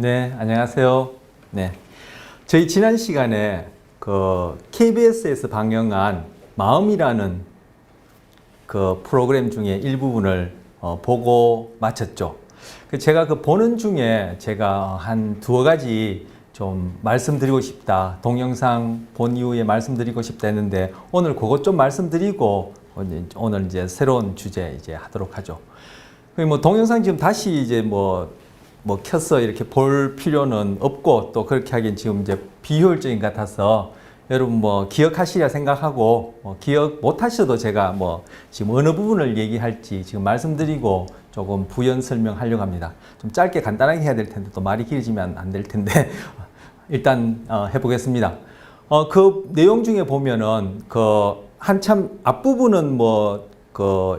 네, 안녕하세요. 네. 저희 지난 시간에 KBS에서 방영한 마음이라는 그 프로그램 중에 일부분을 보고 마쳤죠. 제가 보는 중에 제가 한 두어 가지 좀 말씀드리고 싶다. 동영상 본 이후에 말씀드리고 싶다 했는데 오늘 그것 좀 말씀드리고 오늘 이제 새로운 주제 이제 하도록 하죠. 동영상 지금 다시 이제 켜서 이렇게 볼 필요는 없고 또 그렇게 하기엔 지금 이제 비효율적인 것 같아서 여러분 기억하시리라 생각하고 기억 못 하셔도 제가 지금 어느 부분을 얘기할지 지금 말씀드리고 조금 부연 설명하려고 합니다. 좀 짧게 간단하게 해야 될 텐데 또 말이 길어지면 안 될 텐데 일단 해보겠습니다. 그 내용 중에 보면은 한참 앞부분은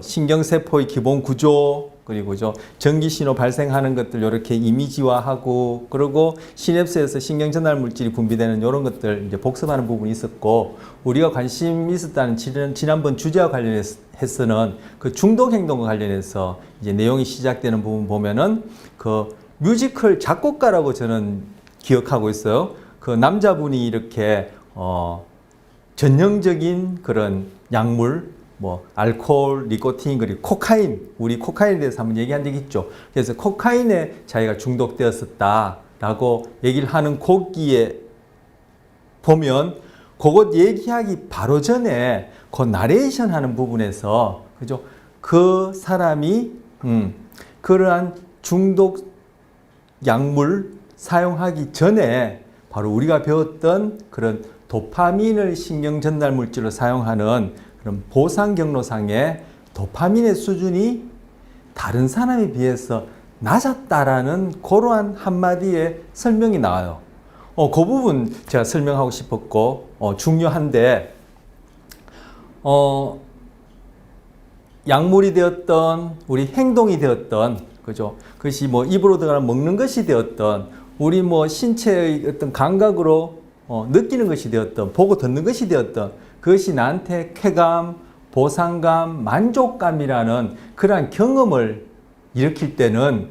신경세포의 기본 구조 그리고 전기신호 발생하는 것들 이렇게 이미지화하고 그리고 시냅스에서 신경전달 물질이 분비되는 이런 것들 이제 복습하는 부분이 있었고 우리가 관심 있었다는 지난번 주제와 관련해서는 그 중독 행동과 관련해서 이제 내용이 시작되는 부분 보면은 그 뮤지컬 작곡가라고 저는 기억하고 있어요. 그 남자분이 이렇게 전형적인 그런 약물 알코올, 니코틴, 그리고 코카인, 우리 코카인에 대해서 한번 얘기한 적이 있죠. 그래서 코카인에 자기가 중독되었었다라고 얘기를 하는 거기에 보면 그것 얘기하기 바로 전에 그 나레이션 하는 부분에서 그죠? 그 사람이 그러한 중독 약물 사용하기 전에 바로 우리가 배웠던 그런 도파민을 신경 전달 물질로 사용하는 그럼 보상 경로상의 도파민의 수준이 다른 사람에 비해서 낮았다라는 그러한 한마디의 설명이 나와요. 그 부분 제가 설명하고 싶었고 중요한데 약물이 되었던 우리 행동이 되었던 그죠? 그것이 입으로 들어가는 먹는 것이 되었던 우리 신체의 어떤 감각으로 느끼는 것이 되었던 보고 듣는 것이 되었던 그것이 나한테 쾌감, 보상감, 만족감이라는 그러한 경험을 일으킬 때는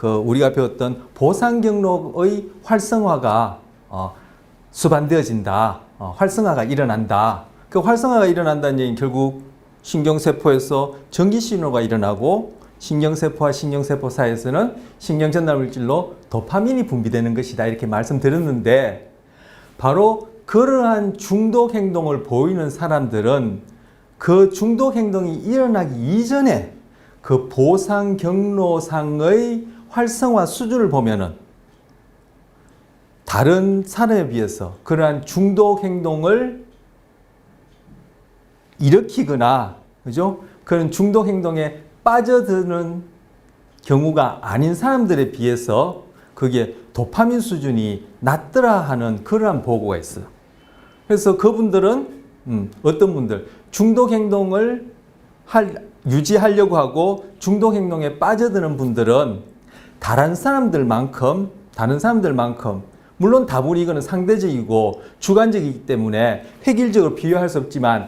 우리가 배웠던 보상 경로의 활성화가 수반되어진다. 활성화가 일어난다. 그 활성화가 일어난다는 얘기는 결국 신경세포에서 전기신호가 일어나고 신경세포와 신경세포 사이에서는 신경전달물질로 도파민이 분비되는 것이다. 이렇게 말씀드렸는데 바로 그러한 중독 행동을 보이는 사람들은 그 중독 행동이 일어나기 이전에 그 보상 경로상의 활성화 수준을 보면은 다른 사람에 비해서 그러한 중독 행동을 일으키거나 그죠? 그런 중독 행동에 빠져드는 경우가 아닌 사람들에 비해서 그게 도파민 수준이 낮더라 하는 그러한 보고가 있어요. 그래서 그분들은 어떤 분들 중독 행동을 유지하려고 하고 중독 행동에 빠져드는 분들은 다른 사람들만큼 물론 다분히 이거는 상대적이고 주관적이기 때문에 획일적으로 비교할 수 없지만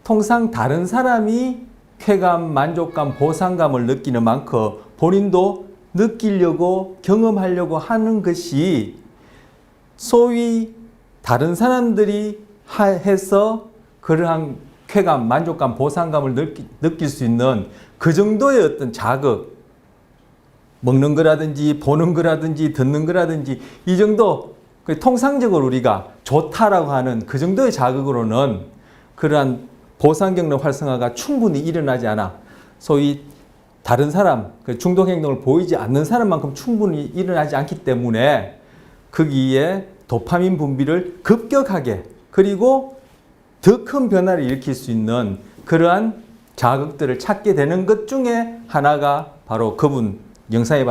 통상 다른 사람이 쾌감, 만족감, 보상감을 느끼는 만큼 본인도 느끼려고 경험하려고 하는 것이 소위 다른 사람들이 해서 그러한 쾌감, 만족감, 보상감을 느낄 수 있는 그 정도의 어떤 자극, 먹는 거라든지 보는 거라든지 듣는 거라든지 이 정도 통상적으로 우리가 좋다라고 하는 그 정도의 자극으로는 그러한 보상 경로 활성화가 충분히 일어나지 않아. 소위 다른 사람, 중독 행동을 보이지 않는 사람만큼 충분히 일어나지 않기 때문에 거기에 도파민 분비를 급격하게 그리고 더 큰 변화를 일으킬 수 있는 그러한 자극들을 찾게 되는 것 중에 하나가 바로 그분 영상에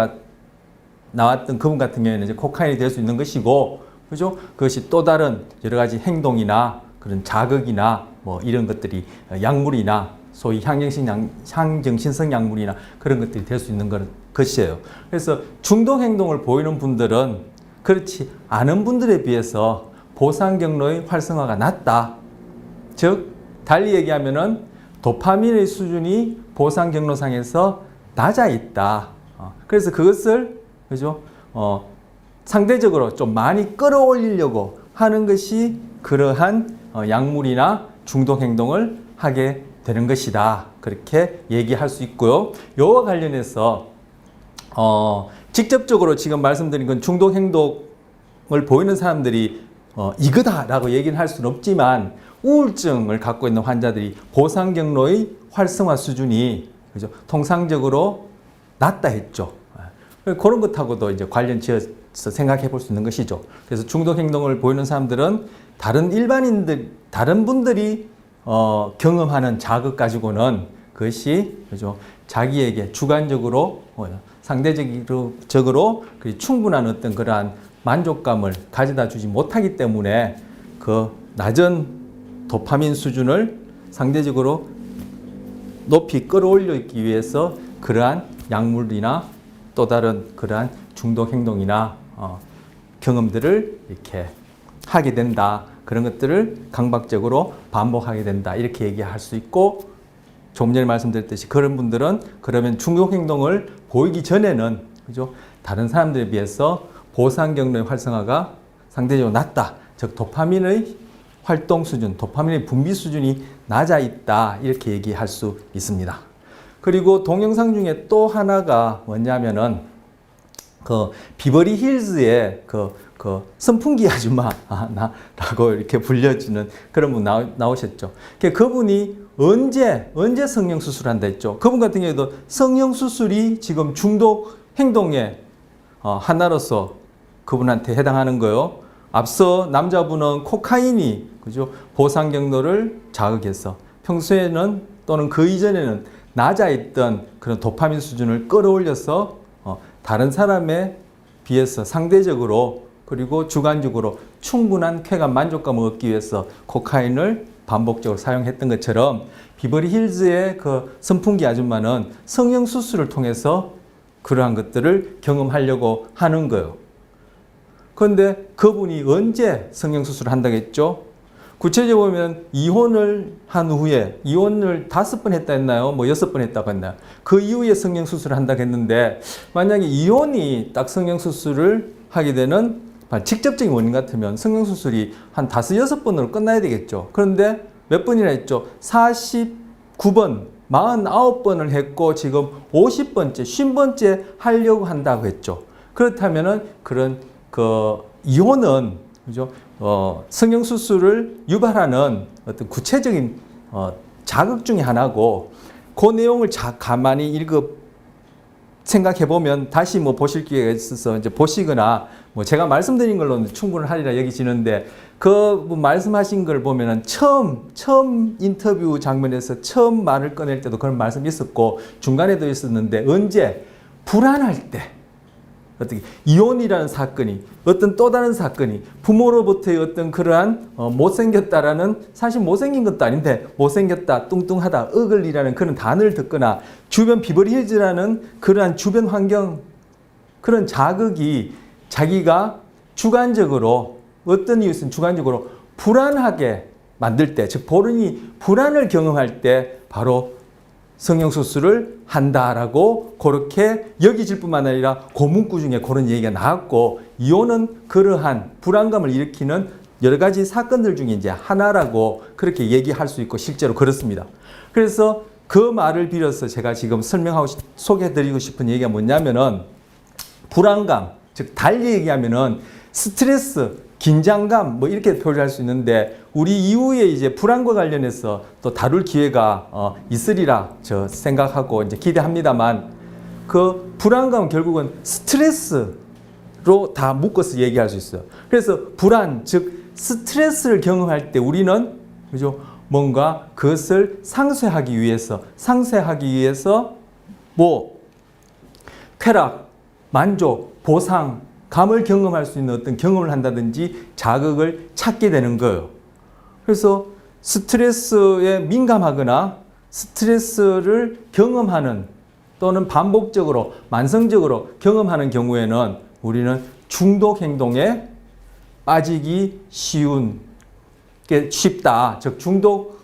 나왔던 그분 같은 경우에는 이제 코카인이 될 수 있는 것이고 그죠? 그것이 또 다른 여러 가지 행동이나 그런 자극이나 이런 것들이 약물이나 소위 향정신성 약물이나 그런 것들이 될 수 있는 것이에요. 그래서 중독 행동을 보이는 분들은 그렇지 않은 분들에 비해서 보상 경로의 활성화가 낮다. 즉 달리 얘기하면은 도파민의 수준이 보상 경로상에서 낮아 있다. 그래서 그것을 그죠? 상대적으로 좀 많이 끌어올리려고 하는 것이 그러한 약물이나 중독 행동을 하게 되는 것이다. 그렇게 얘기할 수 있고요. 이와 관련해서 직접적으로 지금 말씀드린 건 중독 행동을 보이는 사람들이 이거다라고 얘기는 할 수는 없지만 우울증을 갖고 있는 환자들이 보상 경로의 활성화 수준이 그죠? 통상적으로 낮다 했죠. 그런 것하고도 이제 관련 지어서 생각해 볼 수 있는 것이죠. 그래서 중독 행동을 보이는 사람들은 다른 분들이 경험하는 자극 가지고는 그것이 그죠? 자기에게 주관적으로 상대적으로 충분한 어떤 그러한 만족감을 가져다 주지 못하기 때문에 그 낮은 도파민 수준을 상대적으로 높이 끌어올리기 위해서 그러한 약물이나 또 다른 그러한 중독 행동이나 경험들을 이렇게 하게 된다. 그런 것들을 강박적으로 반복하게 된다. 이렇게 얘기할 수 있고, 조금 전에 말씀드렸듯이 그런 분들은 그러면 중독 행동을 보이기 전에는 그죠? 다른 사람들에 비해서 보상 경로의 활성화가 상대적으로 낮다. 즉 도파민의 활동 수준, 도파민의 분비 수준이 낮아 있다. 이렇게 얘기할 수 있습니다. 그리고 동영상 중에 또 하나가 뭐냐면은 그 비버리 힐즈의 그 선풍기 아줌마라고 이렇게 불려지는 그런 분 나오셨죠. 그분이 언제 성형수술한다 했죠. 그분 같은 경우에도 성형수술이 지금 중독 행동의 하나로서 그분한테 해당하는 거요. 앞서 남자분은 코카인이 그죠? 보상 경로를 자극해서 평소에는 또는 그 이전에는 낮아 있던 그런 도파민 수준을 끌어올려서 다른 사람에 비해서 상대적으로 그리고 주관적으로 충분한 쾌감 만족감을 얻기 위해서 코카인을 반복적으로 사용했던 것처럼 비버리 힐즈의 그 선풍기 아줌마는 성형수술을 통해서 그러한 것들을 경험하려고 하는 거예요. 그런데 그분이 언제 성형수술을 한다고 했죠? 구체적으로 보면 이혼을 한 후에 이혼을 5번 했다 했나요? 뭐 6번 했다고 했나요? 그 이후에 성형수술을 한다고 했는데 만약에 이혼이 딱 성형수술을 하게 되는 직접적인 원인 같으면 성형수술이 한 5, 6번으로 끝나야 되겠죠. 그런데 몇 번이나 했죠? 49번, 49번을 했고 지금 50번째, 50번째 하려고 한다고 했죠. 그렇다면은 그런 이혼은 그죠? 성형수술을 유발하는 어떤 구체적인 자극 중에 하나고 그 내용을 가만히 생각해 보면 다시 뭐 보실 기회가 있어서 이제 보시거나 뭐 제가 말씀드린 걸로는 충분하리라 여기지는데 그 말씀하신 걸 보면은 처음 인터뷰 장면에서 처음 말을 꺼낼 때도 그런 말씀이 있었고 중간에도 있었는데 언제 불안할 때 어떻게 이혼이라는 사건이 어떤 또 다른 사건이 부모로부터의 어떤 그러한 못생겼다라는 사실 못생긴 것도 아닌데 못생겼다 뚱뚱하다 어글리라는 그런 단어를 듣거나 주변 비버리 힐즈라는 그러한 주변 환경 그런 자극이 자기가 주관적으로 어떤 이유에서는 주관적으로 불안하게 만들 때 즉 본인이 불안을 경험할 때 바로 성형수술을 한다라고 그렇게 여기질 뿐만 아니라 고문구 중에 그런 얘기가 나왔고 이혼은 그러한 불안감을 일으키는 여러 가지 사건들 중에 이제 하나라고 그렇게 얘기할 수 있고 실제로 그렇습니다. 그래서 그 말을 빌어서 제가 지금 설명하고 소개해드리고 싶은 얘기가 뭐냐면은 불안감, 즉 달리 얘기하면은 스트레스, 긴장감 뭐 이렇게 표현할 수 있는데 우리 이후에 이제 불안과 관련해서 또 다룰 기회가 있으리라 저 생각하고 이제 기대합니다만 그 불안감은 결국은 스트레스로 다 묶어서 얘기할 수 있어요. 그래서 불안 즉 스트레스를 경험할 때 우리는 그죠 뭔가 그것을 상쇄하기 위해서 뭐 쾌락, 만족, 보상 감을 경험할 수 있는 어떤 경험을 한다든지 자극을 찾게 되는 거예요. 그래서 스트레스에 민감하거나 스트레스를 경험하는 또는 반복적으로 만성적으로 경험하는 경우에는 우리는 중독 행동에 빠지기 쉽다. 즉 중독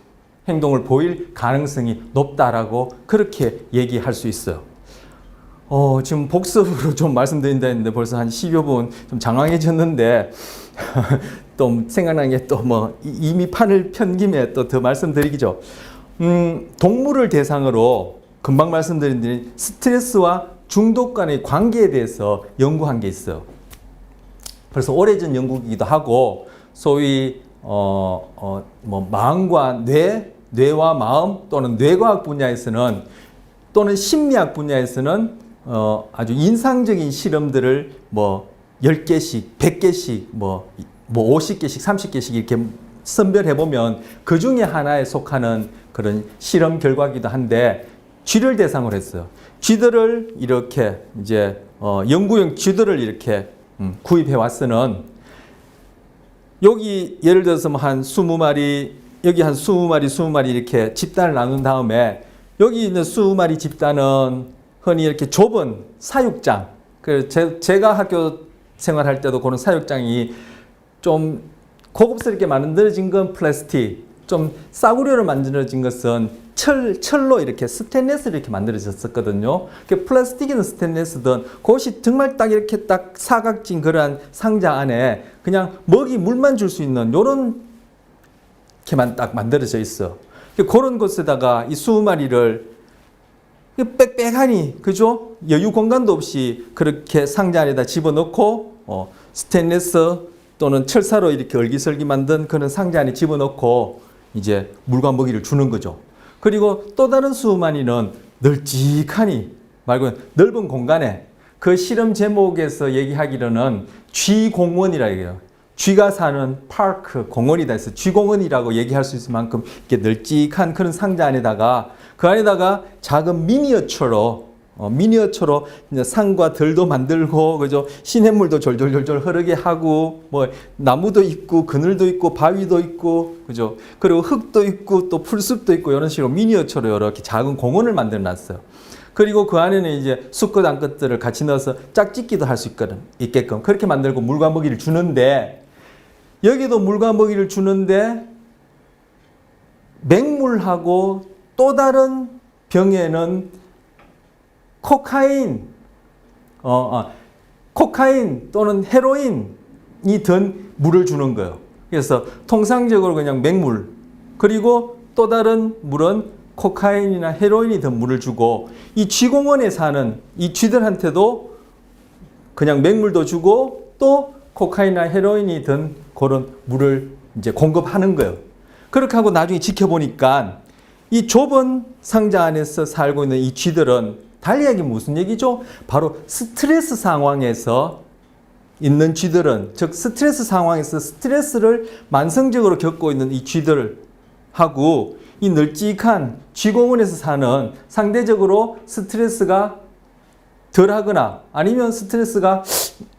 행동을 보일 가능성이 높다라고 그렇게 얘기할 수 있어요. 지금 복습으로 좀 말씀드린다 했는데 벌써 한 10여 분 좀 장황해졌는데 또 생각난 게 또 뭐 이미 판을 편 김에 또 더 말씀드리기죠. 동물을 대상으로 금방 말씀드린 스트레스와 중독 간의 관계에 대해서 연구한 게 있어요. 그래서 오래전 연구이기도 하고 소위 뭐 마음과 뇌와 마음 또는 뇌과학 분야에서는 또는 심리학 분야에서는 아주 인상적인 실험들을 뭐 10개씩, 100개씩, 뭐 50개씩, 30개씩 이렇게 선별해 보면 그 중에 하나에 속하는 그런 실험 결과이기도 한데 쥐를 대상으로 했어요. 쥐들을 이렇게 이제 연구용 쥐들을 이렇게 구입해 왔으는 여기 예를 들어서 뭐 한 20마리, 여기 한 20마리 이렇게 집단을 나눈 다음에 여기 있는 20마리 집단은 흔히 이렇게 좁은 사육장, 제가 학교 생활할 때도 그런 사육장이 좀 고급스럽게 만들어진 건 플라스틱, 좀 싸구려로 만들어진 것은 철로 이렇게 스테인리스로 이렇게 만들어졌었거든요. 플라스틱이든 스테인리스든 그것이 정말 딱 이렇게 딱 사각진 그러한 상자 안에 그냥 먹이 물만 줄 수 있는 요런 게만 딱 만들어져 있어. 그런 곳에다가 이 20마리를 빽빽하니, 그죠? 여유 공간도 없이 그렇게 상자 안에다 집어넣고 스테인리스 또는 철사로 이렇게 얼기설기 만든 그런 상자 안에 집어넣고 이제 물과 먹이를 주는 거죠. 그리고 또 다른 20마리는 널찍하니 말고 넓은 공간에 그 실험 제목에서 얘기하기로는 쥐공원이라 해요. 쥐가 사는 파크, 공원이다 해서 쥐공원이라고 얘기할 수 있을 만큼 이렇게 널찍한 그런 상자 안에다가 그 안에다가 작은 미니어처로 이제 산과 들도 만들고, 그죠? 시냇물도 졸졸졸졸 흐르게 하고, 뭐, 나무도 있고, 그늘도 있고, 바위도 있고, 그죠? 그리고 흙도 있고, 또 풀숲도 있고, 이런 식으로 미니어처로 이렇게 작은 공원을 만들어 놨어요. 그리고 그 안에는 이제 수컷, 암컷들을 같이 넣어서 짝짓기도 할 수 있게끔 그렇게 만들고 물과 먹이를 주는데, 여기도 물과 먹이를 주는데, 맹물하고 또 다른 병에는 코카인 또는 헤로인이 든 물을 주는 거예요. 그래서 통상적으로 그냥 맹물, 그리고 또 다른 물은 코카인이나 헤로인이 든 물을 주고, 이 쥐공원에 사는 이 쥐들한테도 그냥 맹물도 주고 또 코카인이나 헤로인이 든 그런 물을 이제 공급하는 거예요. 그렇게 하고 나중에 지켜보니까 이 좁은 상자 안에서 살고 있는 이 쥐들은 달리 얘기 무슨 얘기죠? 바로 스트레스 상황에서 있는 쥐들은, 즉 스트레스 상황에서 스트레스를 만성적으로 겪고 있는 이 쥐들하고 이 널찍한 쥐공원에서 사는 상대적으로 스트레스가 덜하거나 아니면 스트레스가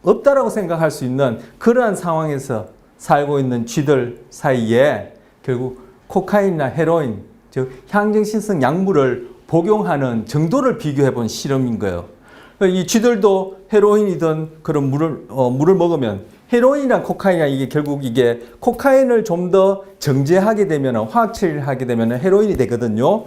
없다라고 생각할 수 있는 그러한 상황에서 살고 있는 쥐들 사이에 결국 코카인이나 헤로인, 즉 향정신성 약물을 복용하는 정도를 비교해 본 실험인 거예요. 이 쥐들도 헤로인이든 그런 물을 먹으면 헤로인이랑 코카인이랑 이게 결국 이게 코카인을 좀 더 정제하게 되면 화학 처리를 하게 되면 헤로인이 되거든요.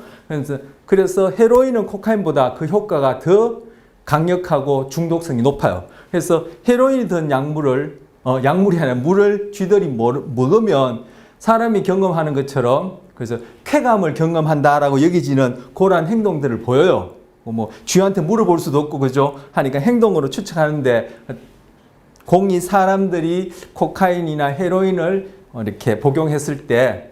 그래서 헤로인은 코카인보다 그 효과가 더 강력하고 중독성이 높아요. 그래서 헤로인이 든 약물이 아니라 물을 쥐들이 먹으면 사람이 경험하는 것처럼 그래서 쾌감을 경험한다라고 여기지는 그러한 행동들을 보여요. 뭐 쥐한테 물어볼 수도 없고, 그죠? 하니까 행동으로 추측하는데, 공이 사람들이 코카인이나 헤로인을 이렇게 복용했을 때,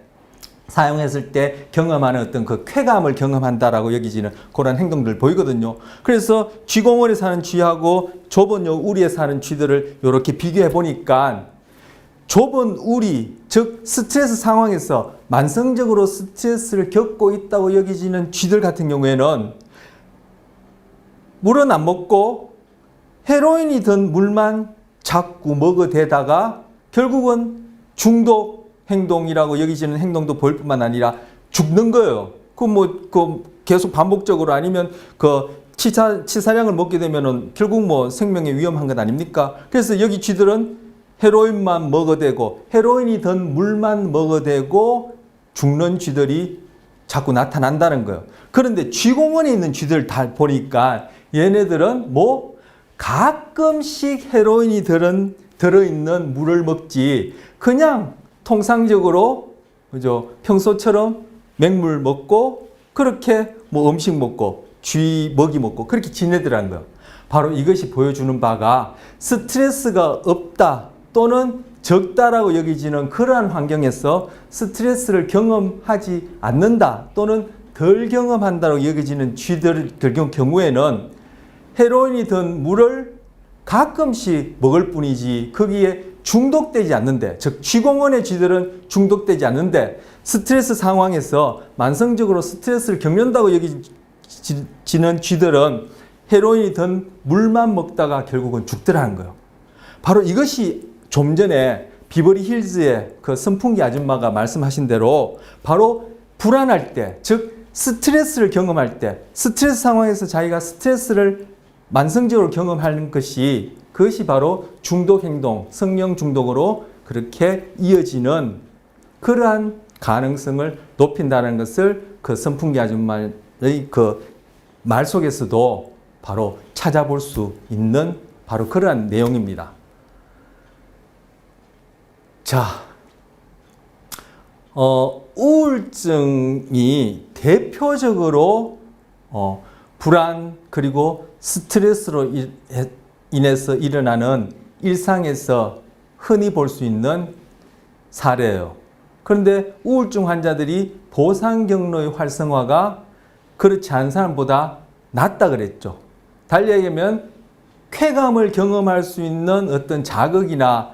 사용했을 때 경험하는 어떤 그 쾌감을 경험한다라고 여기지는 그런 행동들 보이거든요. 그래서 쥐공원에 사는 쥐하고 좁은 우리에 사는 쥐들을 이렇게 비교해 보니까 좁은 우리, 즉 스트레스 상황에서 만성적으로 스트레스를 겪고 있다고 여기지는 쥐들 같은 경우에는 물은 안 먹고 헤로인이 든 물만 자꾸 먹어대다가 결국은 중독 행동이라고 여기지는 행동도 보일 뿐만 아니라 죽는 거예요. 계속 반복적으로 아니면 치사량을 먹게 되면은 결국 뭐 생명에 위험한 것 아닙니까? 그래서 여기 쥐들은 헤로인만 먹어대고 헤로인이 든 물만 먹어대고 죽는 쥐들이 자꾸 나타난다는 거예요. 그런데 쥐공원에 있는 쥐들 다 보니까 얘네들은 뭐 가끔씩 헤로인이 들어있는 물을 먹지 그냥 통상적으로 그죠? 평소처럼 맹물 먹고 그렇게 뭐 음식 먹고 먹이 먹고 그렇게 지내더라는 거예요. 바로 이것이 보여주는 바가 스트레스가 없다 또는 적다라고 여기지는 그러한 환경에서 스트레스를 경험하지 않는다 또는 덜 경험한다고 여기지는 쥐들 경우에는 헤로인이 든 물을 가끔씩 먹을 뿐이지 거기에 중독되지 않는데, 즉 쥐공원의 쥐들은 중독되지 않는데 스트레스 상황에서 만성적으로 스트레스를 겪는다고 여기지는 쥐들은 헤로인이 든 물만 먹다가 결국은 죽더라는 거예요. 바로 이것이 좀 전에 비버리 힐즈의 그 선풍기 아줌마가 말씀하신 대로 바로 불안할 때, 즉 스트레스를 경험할 때, 스트레스 상황에서 자기가 스트레스를 만성적으로 경험하는 그것이 바로 중독 행동, 성령 중독으로 그렇게 이어지는 그러한 가능성을 높인다는 것을 그 선풍기 아줌마의 그 말 속에서도 바로 찾아볼 수 있는 바로 그러한 내용입니다. 자, 우울증이 대표적으로 불안 그리고 스트레스로 인해서 일어나는 일상에서 흔히 볼 수 있는 사례예요. 그런데 우울증 환자들이 보상 경로의 활성화가 그렇지 않은 사람보다 낫다 그랬죠. 달리 얘기하면 쾌감을 경험할 수 있는 어떤 자극이나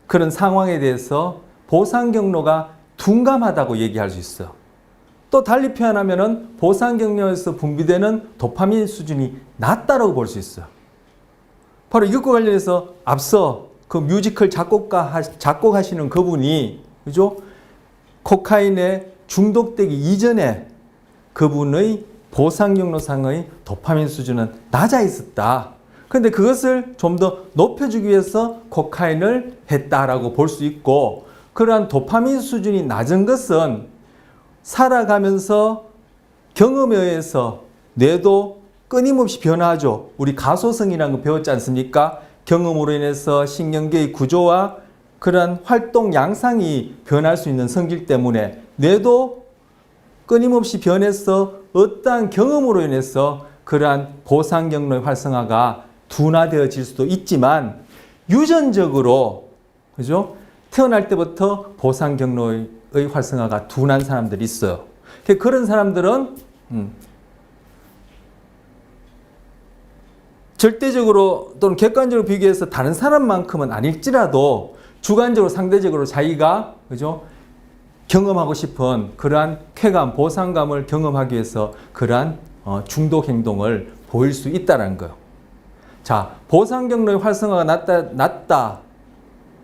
그런 상황에 대해서 보상 경로가 둔감하다고 얘기할 수 있어요. 또 달리 표현하면은 보상 경로에서 분비되는 도파민 수준이 낮다라고 볼 수 있어요. 바로 이것과 관련해서 앞서 그 뮤지컬 작곡하시는 그분이 그죠? 코카인에 중독되기 이전에 그분의 보상 경로상의 도파민 수준은 낮아 있었다. 그런데 그것을 좀 더 높여주기 위해서 코카인을 했다라고 볼 수 있고, 그러한 도파민 수준이 낮은 것은 살아가면서 경험에 의해서 뇌도 끊임없이 변화하죠. 우리 가소성이라는 거 배웠지 않습니까? 경험으로 인해서 신경계의 구조와 그러한 활동 양상이 변할 수 있는 성질 때문에 뇌도 끊임없이 변해서 어떠한 경험으로 인해서 그러한 보상 경로의 활성화가 둔화되어질 수도 있지만 유전적으로 그죠? 태어날 때부터 보상 경로의 활성화가 둔한 사람들이 있어요. 그런 사람들은 절대적으로 또는 객관적으로 비교해서 다른 사람만큼은 아닐지라도 주관적으로 상대적으로 자기가 그죠? 경험하고 싶은 그러한 쾌감, 보상감을 경험하기 위해서 그러한 중독 행동을 보일 수 있다는 거예요. 자, 보상 경로의 활성화가 낮다.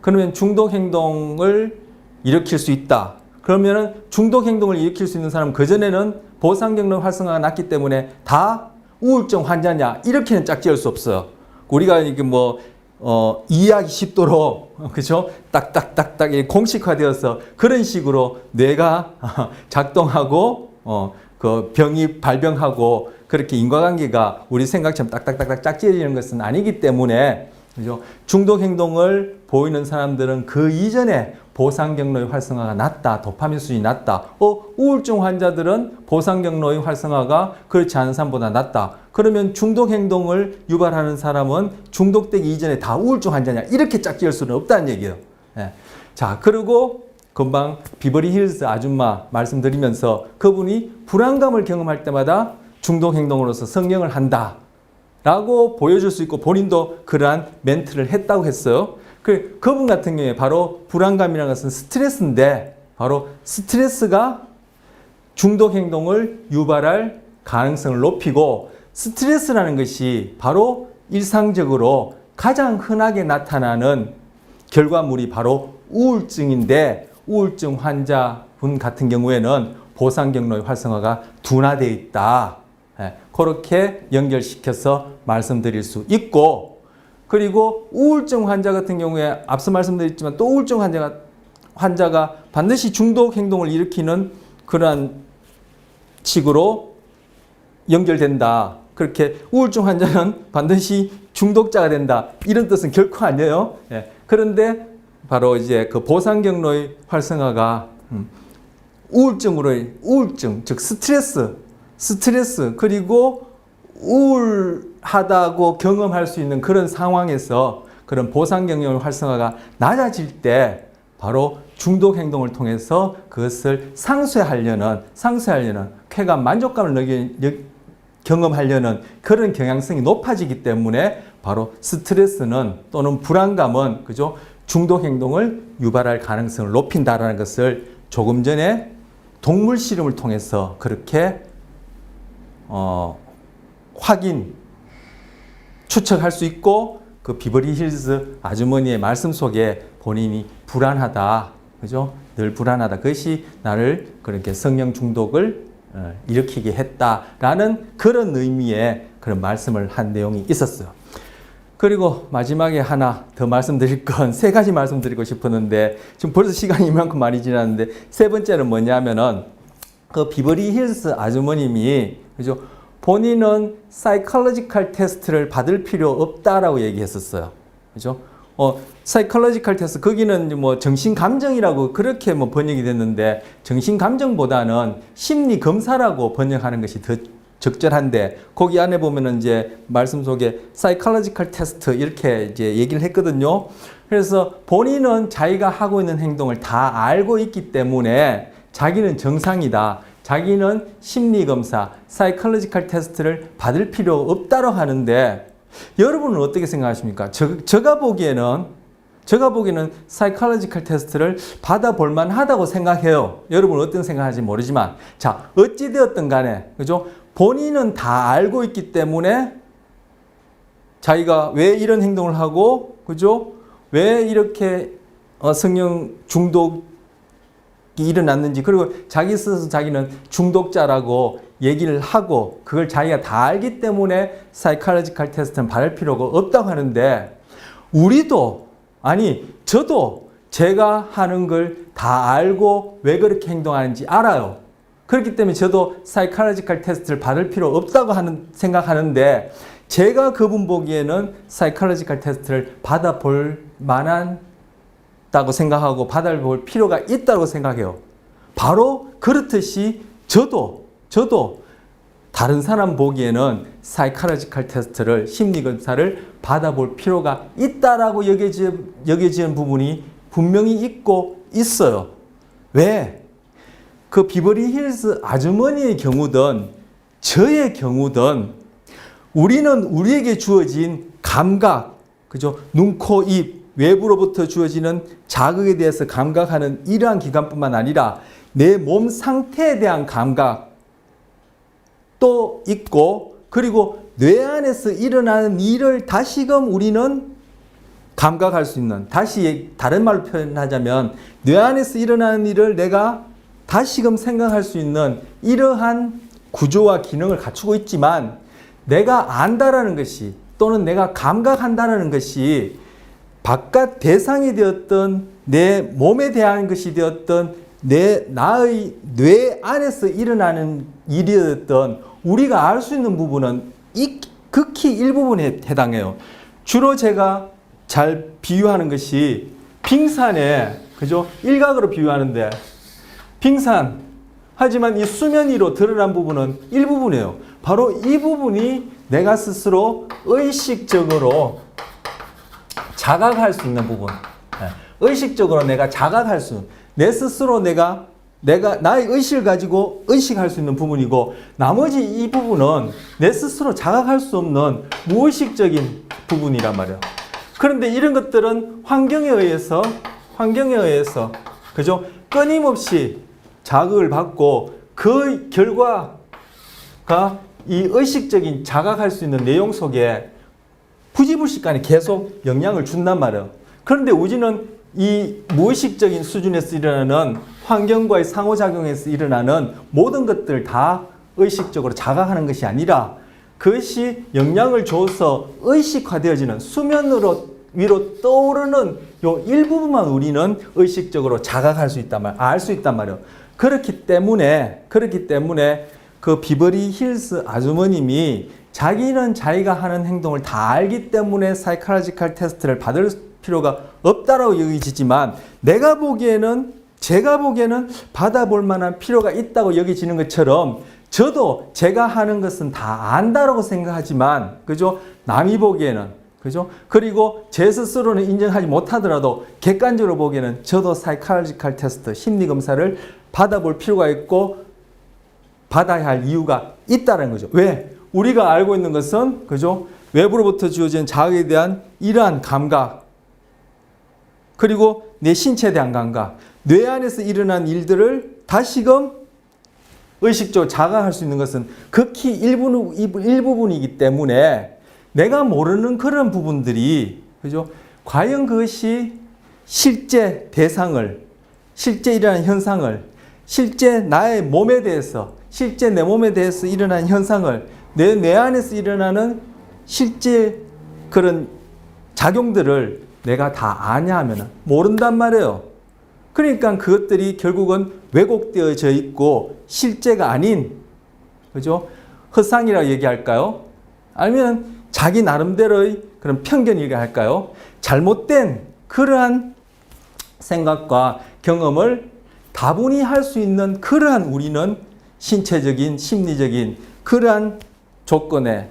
그러면 중독 행동을 일으킬 수 있다. 그러면 중독 행동을 일으킬 수 있는 사람은 그전에는 보상 경로의 활성화가 낮기 때문에 다 우울증 환자냐 이렇게는 짝지을 수 없어요. 우리가 이게 이해하기 쉽도록 그죠? 딱딱딱딱 공식화되어서 그런 식으로 뇌가 작동하고 그 병이 발병하고 그렇게 인과관계가 우리 생각처럼 딱딱딱딱 짝지어지는 것은 아니기 때문에 그죠? 중독 행동을 보이는 사람들은 그 이전에 보상 경로의 활성화가 낮다, 도파민 수준이 낮다. 우울증 환자들은 보상 경로의 활성화가 그렇지 않은 사람보다 낮다. 그러면 중독 행동을 유발하는 사람은 중독되기 이전에 다 우울증 환자냐 이렇게 짝지을 수는 없다는 얘기예요. 예. 자, 그리고 금방 비버리 힐즈 아줌마 말씀드리면서 그분이 불안감을 경험할 때마다 중독 행동으로서 성령을 한다 라고 보여줄 수 있고 본인도 그러한 멘트를 했다고 했어요. 그분 같은 경우에 바로 불안감이라는 것은 스트레스인데 바로 스트레스가 중독 행동을 유발할 가능성을 높이고, 스트레스라는 것이 바로 일상적으로 가장 흔하게 나타나는 결과물이 바로 우울증인데, 우울증 환자분 같은 경우에는 보상 경로의 활성화가 둔화되어 있다. 그렇게 연결시켜서 말씀드릴 수 있고, 그리고 우울증 환자 같은 경우에 앞서 말씀드렸지만 또 우울증 환자가 반드시 중독 행동을 일으키는 그러한 식으로 연결된다. 그렇게 우울증 환자는 반드시 중독자가 된다. 이런 뜻은 결코 아니에요. 예. 그런데 바로 이제 그 보상 경로의 활성화가 우울증, 즉 스트레스 그리고 우울하다고 경험할 수 있는 그런 상황에서 그런 보상 경로의 활성화가 낮아질 때 바로 중독 행동을 통해서 그것을 상쇄하려는 쾌감, 만족감을 경험하려는 그런 경향성이 높아지기 때문에 바로 스트레스는 또는 불안감은 그죠? 중독 행동을 유발할 가능성을 높인다라는 것을 조금 전에 동물 실험을 통해서 그렇게 추측할 수 있고 그 비버리 힐즈 아주머니의 말씀 속에 본인이 불안하다, 그죠? 늘 불안하다. 그것이 나를 그렇게 성령 중독을 일으키게 했다라는 그런 의미의 그런 말씀을 한 내용이 있었어요. 그리고 마지막에 하나 더 말씀드릴 건 세 가지 말씀드리고 싶었는데 지금 벌써 시간이 이만큼 많이 지났는데 세 번째는 뭐냐면은 그 비버리 힐스 아주머님이 그죠? 본인은 사이콜로지컬 테스트를 받을 필요 없다라고 얘기했었어요. 그죠? 사이콜로지컬 테스트 거기는 뭐 정신 감정이라고 그렇게 뭐 번역이 됐는데 정신 감정보다는 심리 검사라고 번역하는 것이 더 적절한데 거기 안에 보면은 이제 말씀 속에 사이콜로지컬 테스트 이렇게 이제 얘기를 했거든요. 그래서 본인은 자기가 하고 있는 행동을 다 알고 있기 때문에 자기는 정상이다. 자기는 심리검사, 사이콜로지컬 테스트를 받을 필요 없다고 하는데 여러분은 어떻게 생각하십니까? 제가 보기에는 사이콜로지컬 테스트를 받아볼 만하다고 생각해요. 여러분은 어떤 생각하는지 모르지만 자, 어찌되었든 간에 그죠? 본인은 다 알고 있기 때문에 자기가 왜 이런 행동을 하고 그죠? 왜 이렇게 성령 중독 일어났는지 그리고 자기 스스로 자기는 중독자라고 얘기를 하고 그걸 자기가 다 알기 때문에 사이콜로지컬 테스트는 받을 필요가 없다고 하는데 저도 제가 하는 걸 다 알고 왜 그렇게 행동하는지 알아요. 그렇기 때문에 저도 사이콜로지컬 테스트를 받을 필요 없다고 생각하는데 제가 그분 보기에는 사이콜로지컬 테스트를 받아볼 만한 다고 생각하고 받아볼 필요가 있다고 생각해요. 바로 그렇듯이 저도 다른 사람 보기에는 사이콜로지컬 테스트를 심리검사를 받아볼 필요가 있다라고 여겨지는 부분이 분명히 있고 있어요. 왜? 그 비버리 힐스 아주머니의 경우든 저의 경우든 우리는 우리에게 주어진 감각, 그죠? 눈, 코, 입 외부로부터 주어지는 자극에 대해서 감각하는 이러한 기관뿐만 아니라 내 몸 상태에 대한 감각도 있고 그리고 뇌 안에서 일어나는 일을 다시금 우리는 감각할 수 있는 다른 말로 표현하자면 뇌 안에서 일어나는 일을 내가 다시금 생각할 수 있는 이러한 구조와 기능을 갖추고 있지만 내가 안다라는 것이 또는 내가 감각한다라는 것이 바깥 대상이 되었던 내 몸에 대한 것이 되었던 나의 뇌 안에서 일어나는 일이었던 우리가 알 수 있는 부분은 극히 일부분에 해당해요. 주로 제가 잘 비유하는 것이 빙산에 그죠? 일각으로 비유하는데 빙산 하지만 이 수면 위로 드러난 부분은 일부분이에요. 바로 이 부분이 내가 스스로 의식적으로 자각할 수 있는 부분. 의식적으로 내가 자각할 수, 내 스스로 내가 나의 의식을 가지고 의식할 수 있는 부분이고 나머지 이 부분은 내 스스로 자각할 수 없는 무의식적인 부분이란 말이에요. 그런데 이런 것들은 환경에 의해서 그죠? 끊임없이 자극을 받고 그 결과가 이 의식적인 자각할 수 있는 내용 속에 부지불식간에 계속 영향을 준단 말이에요. 그런데 우리는 이 무의식적인 수준에서 일어나는 환경과의 상호작용에서 일어나는 모든 것들을 다 의식적으로 자각하는 것이 아니라 그것이 영향을 줘서 의식화되어지는 수면으로 위로 떠오르는 요 일부분만 우리는 의식적으로 자각할 수 있단 말, 알 수 있단 말이에요. 그렇기 때문에 그 비버리 힐스 아주머님이 자기는 자기가 하는 행동을 다 알기 때문에 사이콜로지컬 테스트를 받을 필요가 없다라고 여기지만 제가 보기에는 받아볼 만한 필요가 있다고 여기지는 것처럼 저도 제가 하는 것은 다 안다라고 생각하지만, 그죠? 남이 보기에는, 그죠? 그리고 제 스스로는 인정하지 못하더라도 객관적으로 보기에는 저도 사이콜로지컬 테스트, 심리 검사를 받아볼 필요가 있고 받아야 할 이유가 있다는 거죠. 왜? 우리가 알고 있는 것은, 그죠? 외부로부터 주어진 자극에 대한 이러한 감각, 그리고 내 신체에 대한 감각, 뇌 안에서 일어난 일들을 다시금 의식적으로 자각할 수 있는 것은 극히 일부분이기 때문에 내가 모르는 그런 부분들이, 그죠? 과연 그것이 실제 대상을, 실제 일어나는 현상을, 실제 나의 몸에 대해서, 실제 내 몸에 대해서 일어나는 현상을, 내 뇌 안에서 일어나는 실제 그런 작용들을 내가 다 아냐 하면 모른단 말이에요. 그러니까 그것들이 결국은 왜곡되어져 있고 실제가 아닌, 그죠? 허상이라고 얘기할까요? 아니면 자기 나름대로의 그런 편견이라고 할까요? 잘못된 그러한 생각과 경험을 다분히 할 수 있는 그러한 우리는 신체적인, 심리적인 그러한 조건에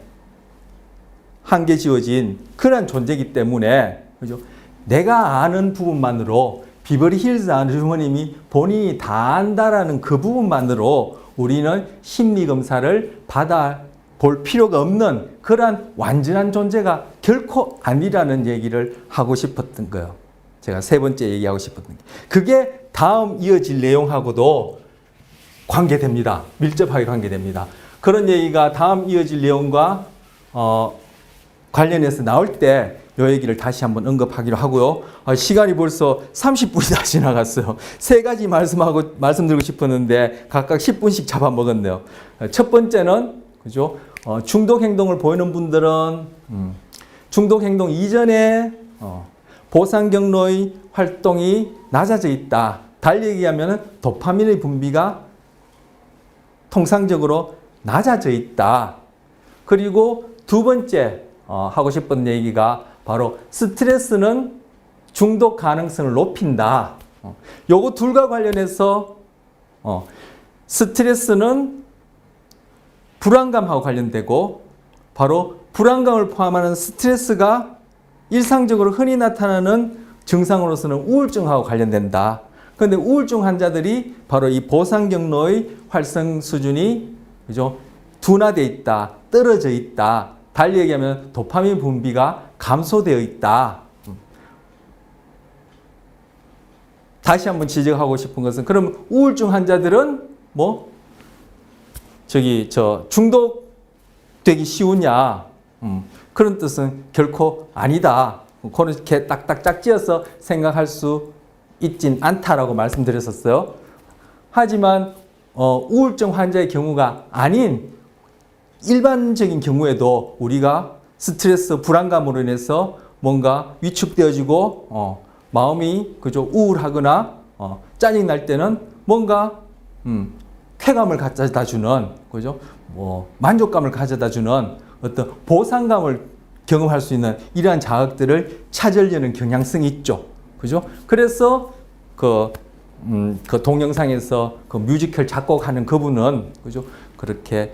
한계 지어진 그러한 존재이기 때문에, 그죠? 내가 아는 부분만으로 비버리 힐즈 아주머님이 본인이 다 안다라는 그 부분만으로 우리는 심리검사를 받아볼 필요가 없는 그러한 완전한 존재가 결코 아니라는 얘기를 하고 싶었던 거예요. 제가 세 번째 얘기하고 싶었던 게. 그게 다음 이어질 내용하고도 관계됩니다. 밀접하게 관계됩니다. 그런 얘기가 다음 이어질 내용과 관련해서 나올 때 이 얘기를 다시 한번 언급하기로 하고요. 시간이 벌써 30분이 다 지나갔어요. 세 가지 말씀드리고 싶었는데 각각 10분씩 잡아먹었네요. 첫 번째는, 그죠? 중독 행동을 보이는 분들은 중독 행동 이전에 보상 경로의 활동이 낮아져 있다. 달리 얘기하면 도파민의 분비가 통상적으로 낮아져 있다. 그리고 두 번째 하고 싶은 얘기가 바로 스트레스는 중독 가능성을 높인다. 요거 둘과 관련해서 스트레스는 불안감하고 관련되고 바로 불안감을 포함하는 스트레스가 일상적으로 흔히 나타나는 증상으로서는 우울증하고 관련된다. 그런데 우울증 환자들이 바로 이 보상 경로의 활성 수준이, 그죠? 둔화되어 있다, 떨어져 있다. 달리 얘기하면 도파민 분비가 감소되어 있다. 다시 한번 지적하고 싶은 것은, 그럼 우울증 환자들은 중독되기 쉬우냐? 그런 뜻은 결코 아니다. 그렇게 딱딱 짝지어서 생각할 수 있진 않다라고 말씀드렸었어요. 하지만 우울증 환자의 경우가 아닌 일반적인 경우에도 우리가 스트레스, 불안감으로 인해서 뭔가 위축되어지고 마음이, 그죠, 우울하거나 짜증날 때는 뭔가 쾌감을 가져다 주는, 그죠, 만족감을 가져다 주는 어떤 보상감을 경험할 수 있는 이러한 자극들을 찾으려는 경향성이 있죠. 그죠? 그래서 그 동영상에서 그 뮤지컬 작곡하는 그분은, 그죠, 그렇게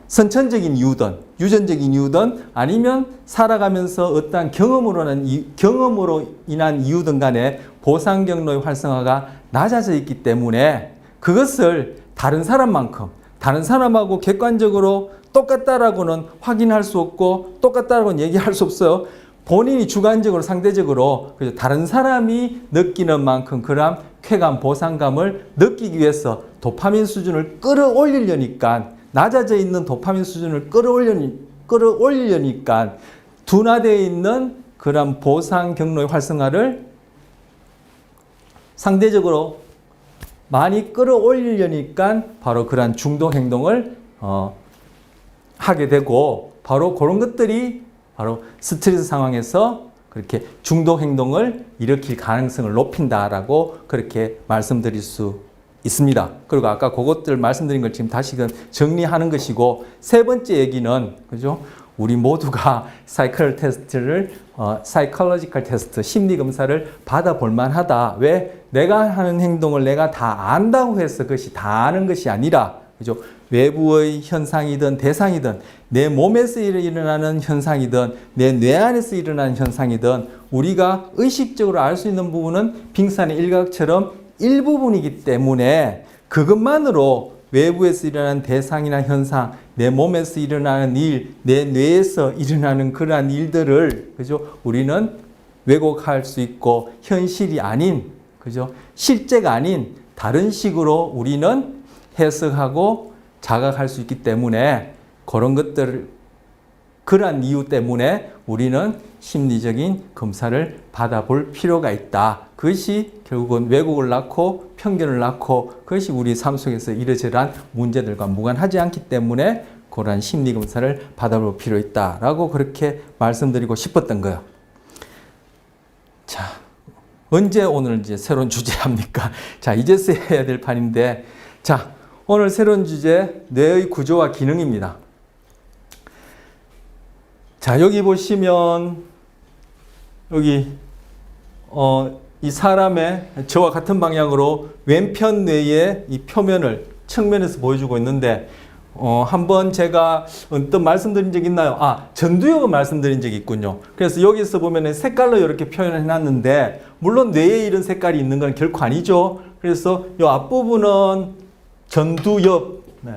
선천적인 이유든 유전적인 이유든 아니면 살아가면서 어떠한 경험으로 인한 이유든 간에 보상 경로의 활성화가 낮아져 있기 때문에 그것을 다른 사람하고 객관적으로 똑같다라고는 확인할 수 없고 똑같다라고는 얘기할 수 없어요. 본인이 주관적으로, 상대적으로 다른 사람이 느끼는 만큼 그런 쾌감, 보상감을 느끼기 위해서 도파민 수준을 끌어올리려니까, 낮아져 있는 도파민 수준을 끌어올리려니까 둔화되어 있는 그런 보상 경로의 활성화를 상대적으로 많이 끌어올리려니까 바로 그런 중독 행동을 하게 되고, 바로 그런 것들이 바로 스트레스 상황에서 그렇게 중독 행동을 일으킬 가능성을 높인다라고 그렇게 말씀드릴 수 있습니다. 그리고 아까 그것들 말씀드린 걸 지금 다시금 정리하는 것이고, 세 번째 얘기는, 그죠? 우리 모두가 사이콜로지컬 테스트, 심리 검사를 받아볼 만하다. 왜? 내가 하는 행동을 내가 다 안다고 해서 그것이 다 아는 것이 아니라, 그죠? 외부의 현상이든 대상이든, 내 몸에서 일어나는 현상이든, 내 뇌 안에서 일어나는 현상이든, 우리가 의식적으로 알 수 있는 부분은 빙산의 일각처럼 일부분이기 때문에 그것만으로 외부에서 일어나는 대상이나 현상, 내 몸에서 일어나는 일, 내 뇌에서 일어나는 그러한 일들을, 그죠? 우리는 왜곡할 수 있고, 현실이 아닌, 그죠? 실제가 아닌 다른 식으로 우리는 해석하고 자각할 수 있기 때문에, 그런 것들을, 그러한 이유 때문에 우리는 심리적인 검사를 받아볼 필요가 있다. 그것이 결국은 왜곡을 낳고 편견을 낳고, 그것이 우리 삶 속에서 이러저러한 문제들과 무관하지 않기 때문에 그러한 심리 검사를 받아볼 필요 있다라고 그렇게 말씀드리고 싶었던 거예요. 자, 언제 오늘 이제 새로운 주제 합니까? 자, 이제서 해야 될 판인데, 자, 오늘 새로운 주제, 뇌의 구조와 기능입니다. 자, 여기 보시면, 여기, 이 사람의 저와 같은 방향으로 왼편 뇌의 이 표면을 측면에서 보여주고 있는데, 한번 제가 어떤 말씀드린 적 있나요? 전두엽을 말씀드린 적이 있군요. 그래서 여기서 보면 색깔로 이렇게 표현을 해놨는데, 물론 뇌에 이런 색깔이 있는 건 결코 아니죠. 그래서 이 앞부분은 전두엽. 네.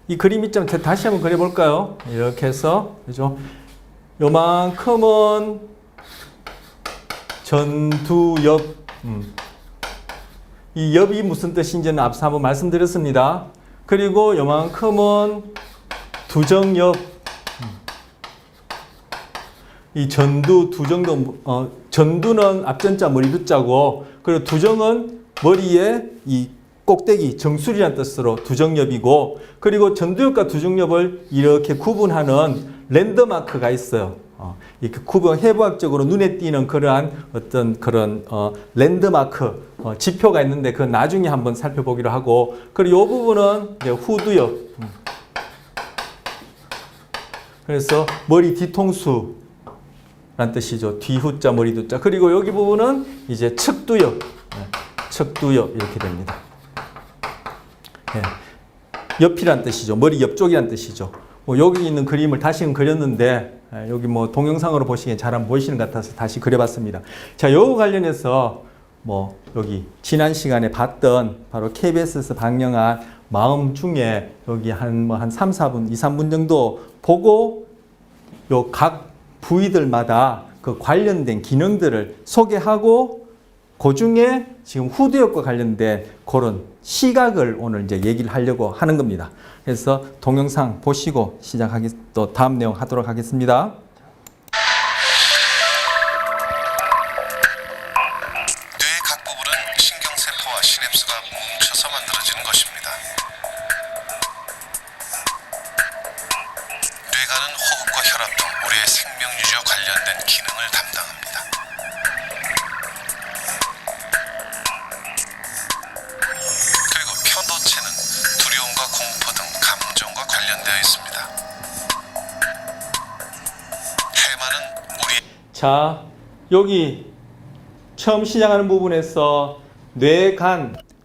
이 그림 있죠? 다시 한번 그려볼까요? 이렇게 해서, 그죠? 요만큼은 전두엽. 이 엽이 무슨 뜻인지는 앞서 한번 말씀드렸습니다. 그리고 요만큼은 두정엽. 이 전두, 두정도, 전두는 앞전자 머리 두자고, 그리고 두정은 머리에 이 꼭대기, 정수리란 뜻으로 두정엽이고, 그리고 전두엽과 두정엽을 이렇게 구분하는 랜드마크가 있어요. 이렇게 구분, 해부학적으로 눈에 띄는 그러한 어떤 그런 랜드마크, 지표가 있는데 그 나중에 한번 살펴보기로 하고, 그리고 이 부분은 이제 후두엽. 그래서 머리 뒤통수란 뜻이죠. 뒤후자, 머리 두자. 그리고 여기 부분은 이제 측두엽. 측두엽 이렇게 됩니다. 네. 옆이란 뜻이죠. 머리 옆쪽이란 뜻이죠. 여기 있는 그림을 다시금 그렸는데, 여기 동영상으로 보시기엔 잘 안 보이시는 것 같아서 다시 그려봤습니다. 자, 요거 관련해서 여기 지난 시간에 봤던 바로 KBS에서 방영한 마음 중에 여기 한 3, 4분, 2, 3분 정도 보고 요 각 부위들마다 그 관련된 기능들을 소개하고, 그 중에 지금 후두엽과 관련된 그런 시각을 오늘 이제 얘기를 하려고 하는 겁니다. 그래서 동영상 보시고 또 다음 내용 하도록 하겠습니다. 뇌의 각 부분은 신경세포와 시냅스가 뭉쳐서 만들어지는 것입니다. 뇌가는 호흡과 혈압 등 우리의 생명 유지와 관련된 기능을 담당합니다. 그리고 편도체는 두려움과 공포 등 감정과 관련되어 있습니다. 해마는 우리 자, 여기 처음 시작하는 부분에서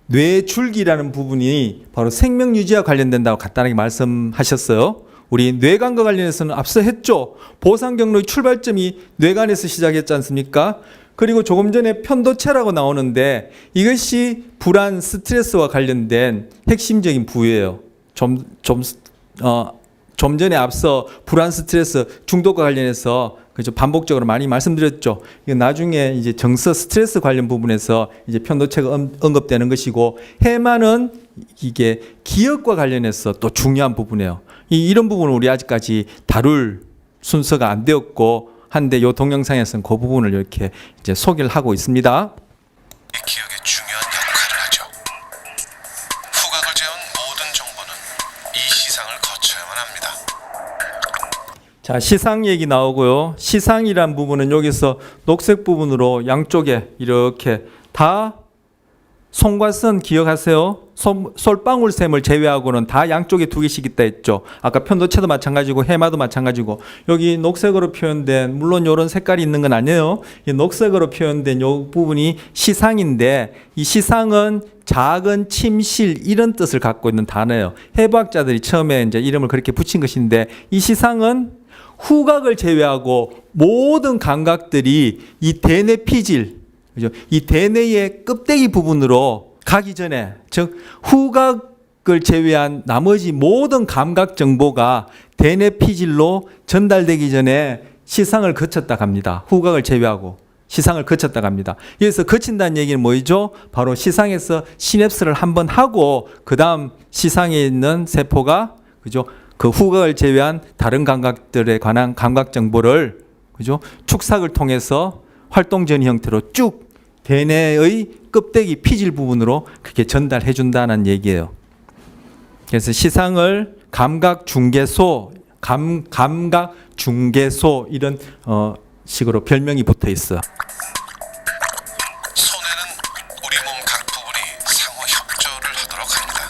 뇌줄기라는 부분이 바로 생명 유지와 관련된다고 간단하게 말씀하셨어요. 우리 뇌관과 관련해서는 앞서 했죠. 보상 경로의 출발점이 뇌관에서 시작했지 않습니까? 그리고 조금 전에 편도체라고 나오는데, 이것이 불안, 스트레스와 관련된 핵심적인 부위예요. 좀 전에 앞서 불안, 스트레스, 중독과 관련해서 그죠, 반복적으로 많이 말씀드렸죠. 이거 나중에 이제 정서, 스트레스 관련 부분에서 이제 편도체가 언급되는 것이고, 해마는 이게 기억과 관련해서 또 중요한 부분이에요. 이런 부분은 우리 아직까지 다룰 순서가 안 되었고 한데, 이 동영상에서는 그 부분을 이렇게 이제 소개를 하고 있습니다. 기억에 중요한 역할을 하죠. 후각을 제한 모든 정보는 이 시상을 거쳐야만 합니다. 자, 시상 얘기 나오고요. 시상이란 부분은 여기서 녹색 부분으로 양쪽에 이렇게 다 손과 선 기억하세요? 솔방울샘을 제외하고는 다 양쪽에 두 개씩 있다 했죠. 아까 편도체도 마찬가지고 해마도 마찬가지고 여기 녹색으로 표현된 물론 이런 색깔이 있는 건 아니에요. 이 녹색으로 표현된 이 부분이 시상인데 이 시상은 작은 침실 이런 뜻을 갖고 있는 단어예요. 해부학자들이 처음에 이제 이름을 그렇게 붙인 것인데 이 시상은 후각을 제외하고 모든 감각들이 이 대뇌 피질 그죠? 이 대뇌의 껍데기 부분으로 가기 전에 즉 후각을 제외한 나머지 모든 감각 정보가 대뇌 피질로 전달되기 전에 시상을 거쳤다 갑니다. 후각을 제외하고 시상을 거쳤다 갑니다. 여기서 거친다는 얘기는 뭐죠? 바로 시상에서 시냅스를 한번 하고 그 다음 시상에 있는 세포가 그죠? 그 후각을 제외한 다른 감각들에 관한 감각 정보를 그죠? 축삭을 통해서 활동전 형태로 쭉 대뇌의 껍데기 피질 부분으로 그렇게 전달해 준다는 얘기예요. 그래서 시상을 감각 중개소, 감각 중개소 이런 식으로 별명이 붙어 있어. 손에는 우리 몸 각 부분이 상호 협조를 하도록 합니다.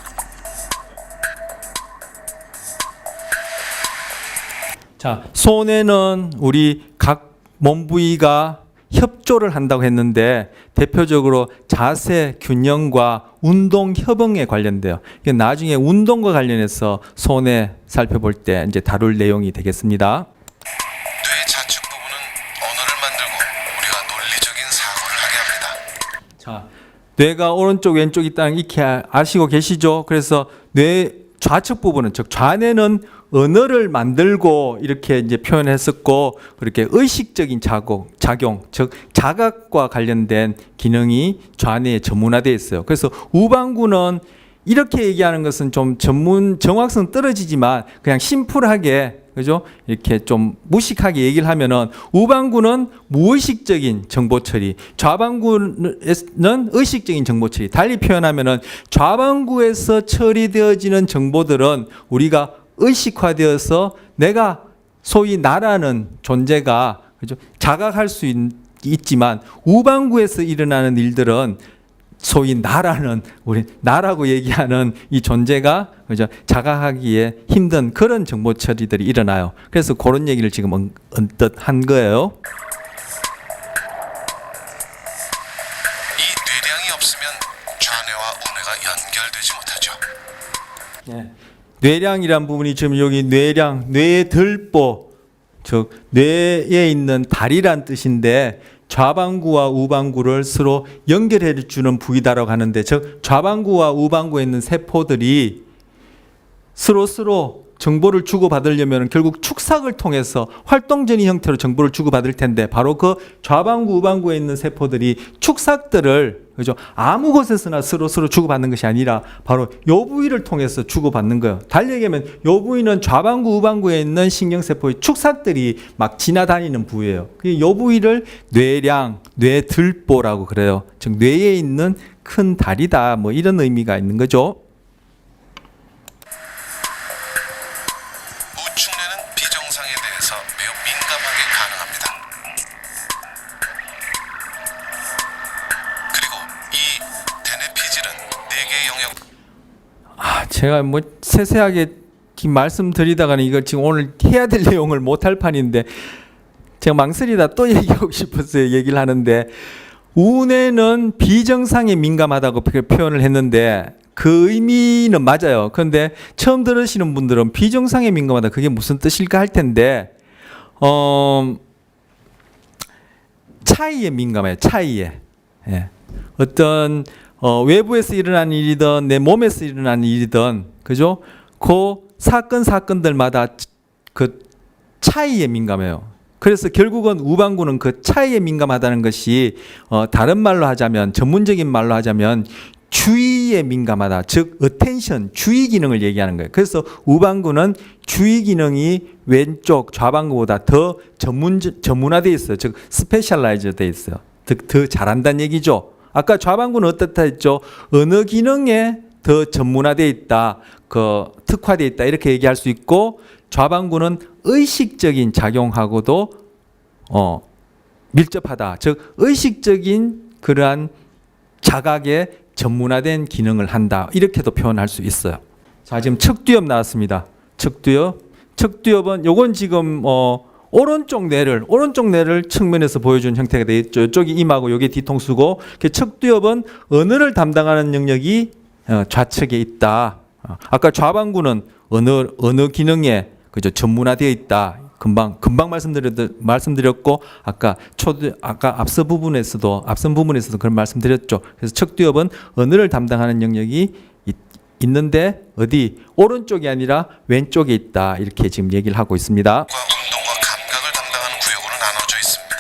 자, 손에는 우리 각 몸 부위가 협조를 한다고 했는데 대표적으로 자세 균형과 운동 협응에 관련돼요. 이게 나중에 운동과 관련해서 손에 살펴볼 때 이제 다룰 내용이 되겠습니다. 뇌 좌측 부분은 언어를 만들고 우리가 논리적인 사고를 하게 합니다. 자, 뇌가 오른쪽 왼쪽 있다는 익히 아시고 계시죠? 그래서 뇌 좌측 부분은 즉 좌뇌는 언어를 만들고 이렇게 이제 표현했었고 그렇게 의식적인 작용 즉 자각과 관련된 기능이 좌뇌에 전문화되어 있어요. 그래서 우방구는 이렇게 얘기하는 것은 좀 정확성 떨어지지만 그냥 심플하게 그죠? 이렇게 좀 무식하게 얘기를 하면은 우방구는 무의식적인 정보 처리, 좌방구는 의식적인 정보 처리. 달리 표현하면은 좌방구에서 처리되어지는 정보들은 우리가 의식화되어서 내가 소위 나라는 존재가 그죠? 자각할 수 있지만 우방구에서 일어나는 일들은 소위 나라는 우리 나라고 얘기하는 이 존재가 그죠? 자각하기에 힘든 그런 정보 처리들이 일어나요. 그래서 그런 얘기를 지금 언뜻 한 거예요. 이 뇌량이 없으면 좌뇌와 우뇌가 연결되지 못하죠. 네. 뇌량이란 부분이 지금 여기 뇌량, 뇌의 들보, 즉 뇌에 있는 다리란 뜻인데 좌방구와 우방구를 서로 연결해 주는 부위다라고 하는데 즉 좌방구와 우방구에 있는 세포들이 서로 정보를 주고받으려면 결국 축삭을 통해서 활동전이 형태로 정보를 주고받을 텐데 바로 그 좌방구 우방구에 있는 세포들이 축삭들을 그죠? 아무 곳에서나 서로 주고받는 것이 아니라 바로 요 부위를 통해서 주고받는 거예요. 달리 얘기하면 요 부위는 좌방구 우방구에 있는 신경세포의 축삭들이 막 지나다니는 부위예요. 요 부위를 뇌량, 뇌들보라고 그래요. 즉 뇌에 있는 큰 다리다 뭐 이런 의미가 있는 거죠. 우측뇌는 비정상에 대해서 매우 민감하게 반응합니다. 그리고 이 대뇌 피질은 4개의 영역 제가 뭐 세세하게 말씀드리다가는 이걸 지금 오늘 해야 될 내용을 못할 판인데 제가 망설이다 또 얘기하고 싶었어요. 얘기를 하는데 우뇌는 비정상에 민감하다고 표현을 했는데 그 의미는 맞아요. 그런데 처음 들으시는 분들은 비정상에 민감하다 그게 무슨 뜻일까 할 텐데 차이에 민감해요. 차이에. 예. 어떤 외부에서 일어난 일이든 내 몸에서 일어난 일이든 그죠? 그 사건들마다 그 차이에 민감해요. 그래서 결국은 우방구는 그 차이에 민감하다는 것이 다른 말로 하자면 전문적인 말로 하자면 주의에 민감하다. 즉 attention, 주의 기능을 얘기하는 거예요. 그래서 우방구는 주의 기능이 왼쪽 좌방구보다 더 전문화되어 있어요. 즉 스페셜라이즈 되어 있어요. 더 잘한다는 얘기죠. 아까 좌방구는 어떻다 했죠? 언어 기능에 더 전문화되어 있다. 특화되어 있다. 이렇게 얘기할 수 있고 좌방구는 의식적인 작용하고도 밀접하다. 즉 의식적인 그러한 자각에 전문화된 기능을 한다. 이렇게도 표현할 수 있어요. 자, 지금 척두엽 나왔습니다. 척두엽은 요건 지금 오른쪽 뇌를 측면에서 보여준 형태가 되어 있죠. 이쪽이 이마고 요게 뒤통수고, 척두엽은 언어를 담당하는 영역이 좌측에 있다. 아까 좌반구는 언어 기능에 그죠, 전문화되어 있다. 금방 말씀드렸고, 아까 앞선 부분에서도 그런 말씀드렸죠. 그래서 척두엽은 언어를 담당하는 영역이 있는데 어디 오른쪽이 아니라 왼쪽에 있다. 이렇게 지금 얘기를 하고 있습니다. 운동과 감각을 담당하는 구역으로 나눠져 있습니다.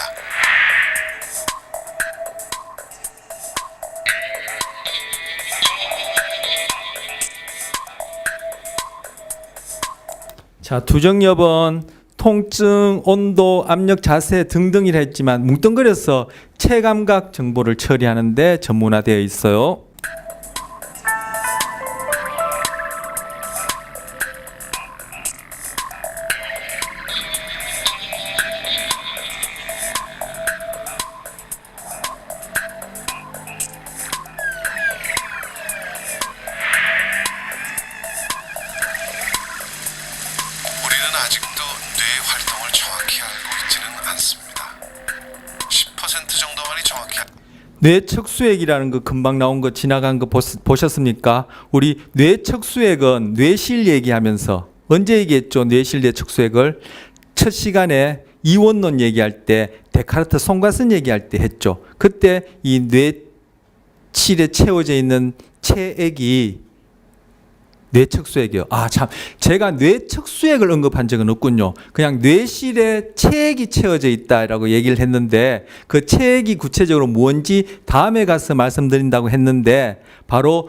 자, 두정엽은 통증, 온도, 압력, 자세 등등이라 했지만 뭉뚱그려서 체감각 정보를 처리하는데 전문화되어 있어요. 우리는 아직도 뇌 활동을 정확히 알고 있지는 않습니다. 10% 정도만이 정확히 뇌척수액이라는 거 금방 나온 거 지나간 거 보셨습니까? 우리 뇌척수액은 뇌실 얘기하면서 언제 얘기했죠? 뇌실 뇌척수액을 첫 시간에 이원론 얘기할 때 데카르트 송가슨 얘기할 때 했죠. 그때 이 뇌실에 채워져 있는 체액이 뇌척수액이요. 참, 제가 뇌척수액을 언급한 적은 없군요. 그냥 뇌실에 체액이 채워져 있다라고 얘기를 했는데 그 체액이 구체적으로 뭔지 다음에 가서 말씀드린다고 했는데 바로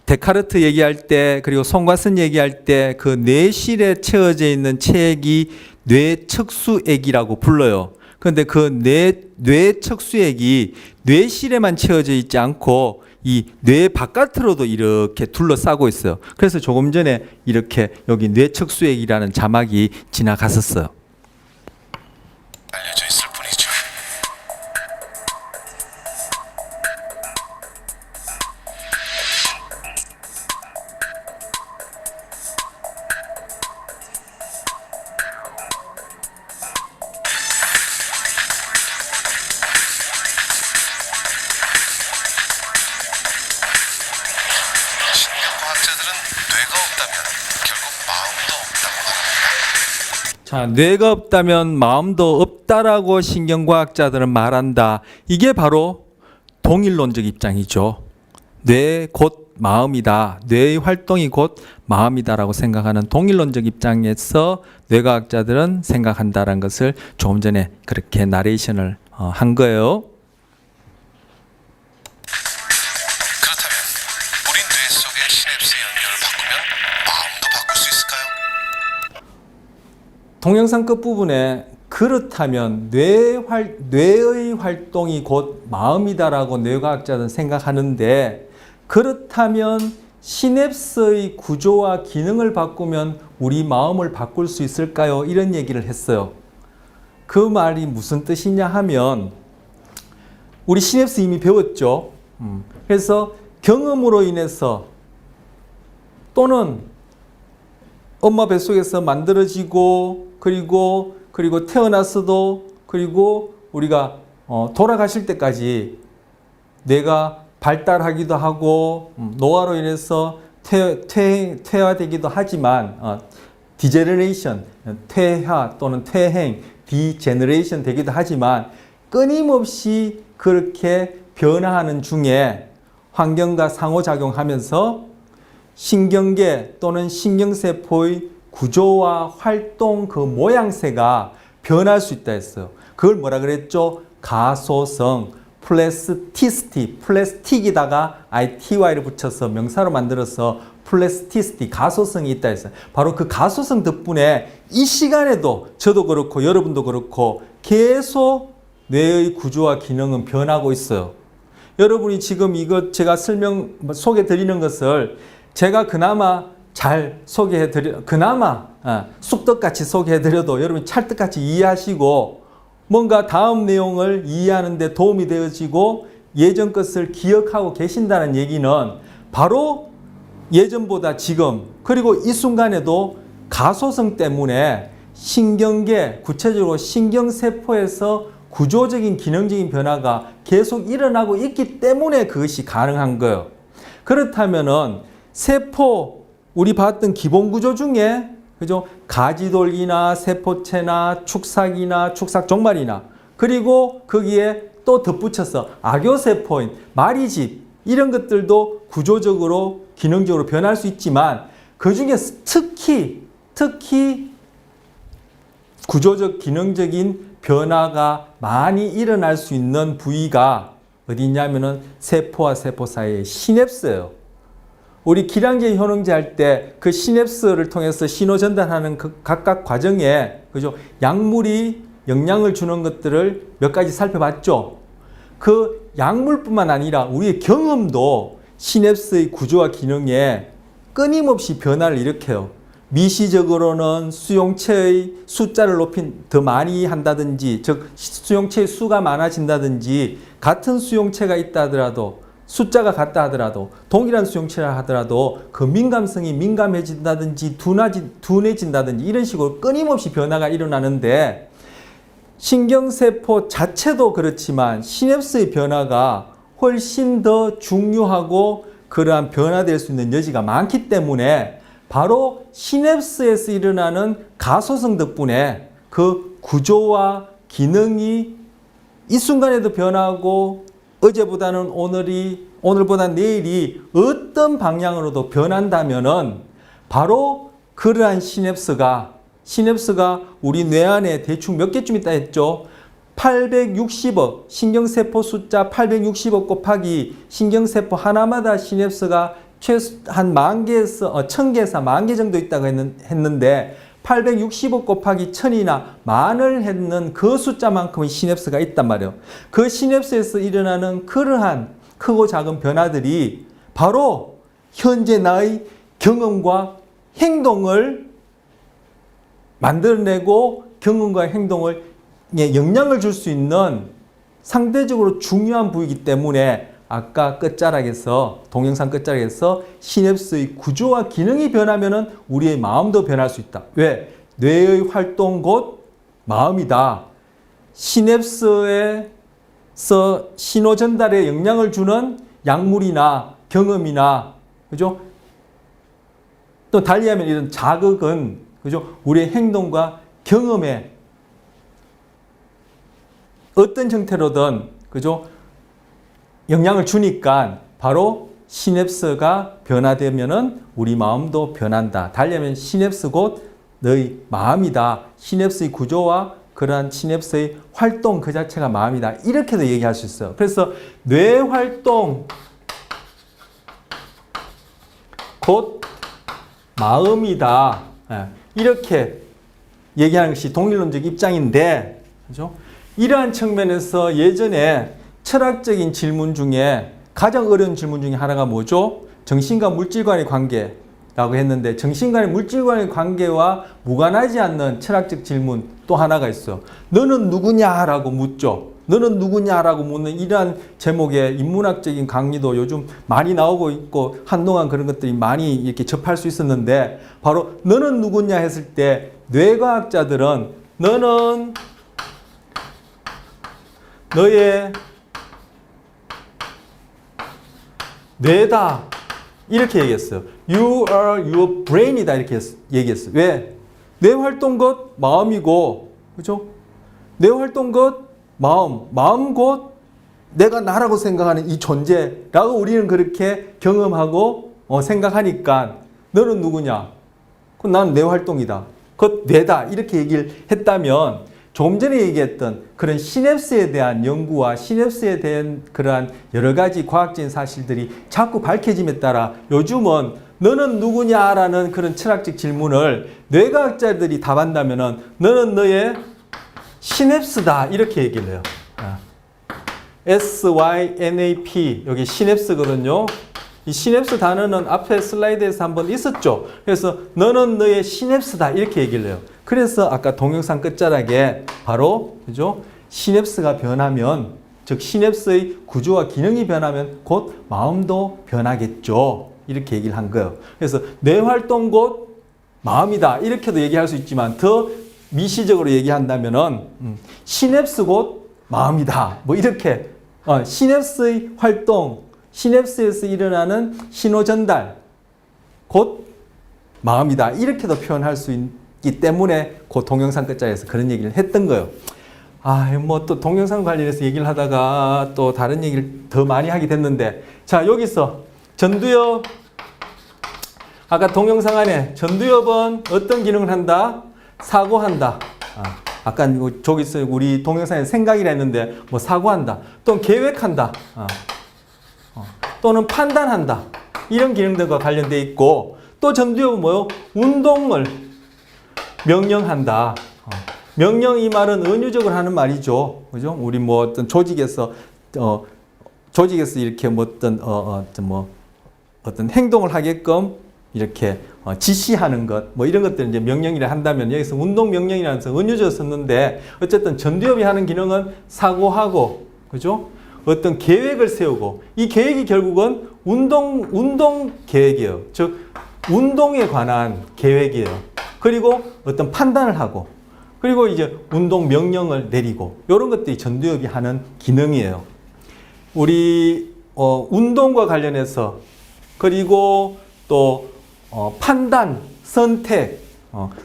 데카르트 얘기할 때 그리고 송가슨 얘기할 때 그 뇌실에 채워져 있는 체액이 뇌척수액이라고 불러요. 그런데 그 뇌척수액이 뇌실에만 채워져 있지 않고 이 뇌 바깥으로도 이렇게 둘러싸고 있어요. 그래서 조금 전에 이렇게 여기 뇌척수액이라는 자막이 지나갔었어요. 알려져 있을 뿐이죠. 신경과학자들은 뇌가 없다면 결국 마음도 없다고 말합니다. 자, 뇌가 없다면 마음도 없다라고 신경과학자들은 말한다. 이게 바로 동일론적 입장이죠. 뇌 곧 마음이다. 뇌의 활동이 곧 마음이다라고 생각하는 동일론적 입장에서 뇌과학자들은 생각한다라는 것을 조금 전에 그렇게 나레이션을 한 거예요. 그렇다면 우리 뇌 속의 시냅스 연결을 바꾸면 마음도 바꿀 수 있을까요? 동영상 끝부분에 그렇다면 뇌의 활동이 곧 마음이다라고 뇌과학자들은 생각하는데 그렇다면 시냅스의 구조와 기능을 바꾸면 우리 마음을 바꿀 수 있을까요? 이런 얘기를 했어요. 그 말이 무슨 뜻이냐 하면 우리 시냅스 이미 배웠죠. 그래서 경험으로 인해서 또는 엄마 뱃속에서 만들어지고 그리고 태어났어도 그리고 우리가 돌아가실 때까지 뇌가 발달하기도 하고 노화로 인해서 퇴화되기도 하지만 디제너레이션, 퇴화 또는 퇴행, 디제너레이션 되기도 하지만 끊임없이 그렇게 변화하는 중에 환경과 상호작용하면서 신경계 또는 신경세포의 구조와 활동 그 모양새가 변할 수 있다 했어요. 그걸 뭐라 그랬죠? 가소성, 플라스티시티, 플라스틱에다가 ITY를 붙여서 명사로 만들어서 플라스티시티, 가소성이 있다 했어요. 바로 그 가소성 덕분에 이 시간에도 저도 그렇고 여러분도 그렇고 계속 뇌의 구조와 기능은 변하고 있어요. 여러분이 지금 이거 제가 소개해 드리는 것을 제가 그나마 잘 소개해 드려, 그나마 쑥떡같이 소개해 드려도 여러분이 찰떡같이 이해하시고 뭔가 다음 내용을 이해하는 데 도움이 되어지고 예전 것을 기억하고 계신다는 얘기는 바로 예전보다 지금 그리고 이 순간에도 가소성 때문에 신경계, 구체적으로 신경세포에서 구조적인 기능적인 변화가 계속 일어나고 있기 때문에 그것이 가능한 거예요. 그렇다면은 세포 우리 봤던 기본 구조 중에 그죠? 가지돌기나 세포체나 축삭이나 축삭 종말이나 그리고 거기에 또 덧붙여서 악교세포인 마리집 이런 것들도 구조적으로 기능적으로 변할 수 있지만 그 중에 특히 구조적 기능적인 변화가 많이 일어날 수 있는 부위가 어디 있냐면은 세포와 세포 사이의 시냅스예요. 우리 기량제 효능제 할 때 그 시냅스를 통해서 신호 전달하는 그 각각 과정에 그죠? 약물이 영향을 주는 것들을 몇 가지 살펴봤죠. 그 약물뿐만 아니라 우리의 경험도 시냅스의 구조와 기능에 끊임없이 변화를 일으켜요. 미시적으로는 수용체의 숫자를 더 많이 한다든지, 즉 수용체의 수가 많아진다든지, 같은 수용체가 있다 하더라도 숫자가 같다 하더라도 동일한 수용체라 하더라도 그 민감성이 민감해진다든지 둔해진다든지 이런 식으로 끊임없이 변화가 일어나는데 신경세포 자체도 그렇지만 시냅스의 변화가 훨씬 더 중요하고 그러한 변화될 수 있는 여지가 많기 때문에 바로 시냅스에서 일어나는 가소성 덕분에 그 구조와 기능이 이 순간에도 변하고 어제보다는 오늘보다 내일이 어떤 방향으로도 변한다면은 바로 그러한 시냅스가 우리 뇌 안에 대충 몇 개쯤 있다 했죠? 860억, 신경세포 숫자 860억 곱하기 신경세포 하나마다 시냅스가 최소 한 10,000개에서 1000개에서 10,000개 정도 있다고 했는데 860억 곱하기 1000이나 만을 했는 그 숫자만큼의 시냅스가 있단 말이에요. 그 시냅스에서 일어나는 그러한 크고 작은 변화들이 바로 현재 나의 경험과 행동을 만들어내고 경험과 행동을 영향을 줄 수 있는 상대적으로 중요한 부위이기 때문에 아까 동영상 끝자락에서 시냅스의 구조와 기능이 변하면은 우리의 마음도 변할 수 있다. 왜? 뇌의 활동 곧 마음이다. 시냅스에서 신호 전달에 영향을 주는 약물이나 경험이나 그죠? 또 달리하면 이런 자극은 그죠? 우리의 행동과 경험에 어떤 형태로든 그죠? 영향을 주니까 바로 시냅스가 변화되면은 우리 마음도 변한다. 달리하면 시냅스 곧 너의 마음이다. 시냅스의 구조와 그러한 시냅스의 활동 그 자체가 마음이다. 이렇게도 얘기할 수 있어요. 그래서 뇌 활동 곧 마음이다. 이렇게 얘기하는 것이 동일론적 입장인데, 그죠? 이러한 측면에서 예전에 철학적인 질문 중에 가장 어려운 질문 중에 하나가 뭐죠? 정신과 물질 간의 관계라고 했는데 정신과의 물질 간의 관계와 무관하지 않는 철학적 질문 또 하나가 있어요. 너는 누구냐라고 묻죠. 너는 누구냐라고 묻는 이러한 제목의 인문학적인 강의도 요즘 많이 나오고 있고 한동안 그런 것들이 많이 이렇게 접할 수 있었는데 바로 너는 누구냐 했을 때 뇌과학자들은 너는 너의 뇌다 이렇게 얘기했어요. You are your brain이다 이렇게 얘기했어요. 왜? 뇌 활동 곧 마음이고, 그죠? 뇌 활동 곧 마음 곧 내가 나라고 생각하는 이 존재라고 우리는 그렇게 경험하고 생각하니까 너는 누구냐? 그건 난 뇌 활동이다. 곧 뇌다 이렇게 얘기를 했다면 조금 전에 얘기했던 그런 시냅스에 대한 연구와 시냅스에 대한 그러한 여러 가지 과학적인 사실들이 자꾸 밝혀짐에 따라 요즘은 너는 누구냐라는 그런 철학적 질문을 뇌과학자들이 답한다면은 너는 너의 시냅스다 이렇게 얘기를 해요. SYNAP 여기 시냅스거든요. 이 시냅스 단어는 앞에 슬라이드에서 한번 있었죠. 그래서 너는 너의 시냅스다 이렇게 얘기를 해요. 그래서 아까 동영상 끝자락에 바로 그죠? 시냅스가 변하면 즉 시냅스의 구조와 기능이 변하면 곧 마음도 변하겠죠. 이렇게 얘기를 한 거예요. 그래서 뇌활동 곧 마음이다. 이렇게도 얘기할 수 있지만 더 미시적으로 얘기한다면은 시냅스 곧 마음이다. 뭐 이렇게 시냅스의 활동, 시냅스에서 일어나는 신호 전달 곧 마음이다. 이렇게도 표현할 수 있기 때문에 그 동영상 끝자리에서 그런 얘기를 했던 거예요. 뭐 또 동영상 관련해서 얘기를 하다가 또 다른 얘기를 더 많이 하게 됐는데, 자, 여기서 전두엽, 아까 동영상 안에 전두엽은 어떤 기능을 한다? 사고한다. 아까 저기서 우리 동영상에 생각이라 했는데 뭐 사고한다. 또는 계획한다. 또는 판단한다. 이런 기능들과 관련돼 있고, 또 전두엽은 뭐요? 운동을 명령한다. 명령 이 말은 은유적으로 하는 말이죠. 그죠? 우리 뭐 어떤 조직에서 이렇게 뭐 어떤 행동을 하게끔 이렇게 지시하는 것, 뭐 이런 것들 이제 명령이라 한다면 여기서 운동 명령이라는 은유적으로 썼는데, 어쨌든 전두엽이 하는 기능은 사고하고, 그죠? 어떤 계획을 세우고, 이 계획이 결국은 운동 계획이에요. 즉, 운동에 관한 계획이에요. 그리고 어떤 판단을 하고, 그리고 이제 운동 명령을 내리고, 이런 것들이 전두엽이 하는 기능이에요. 우리 운동과 관련해서, 그리고 또 판단, 선택,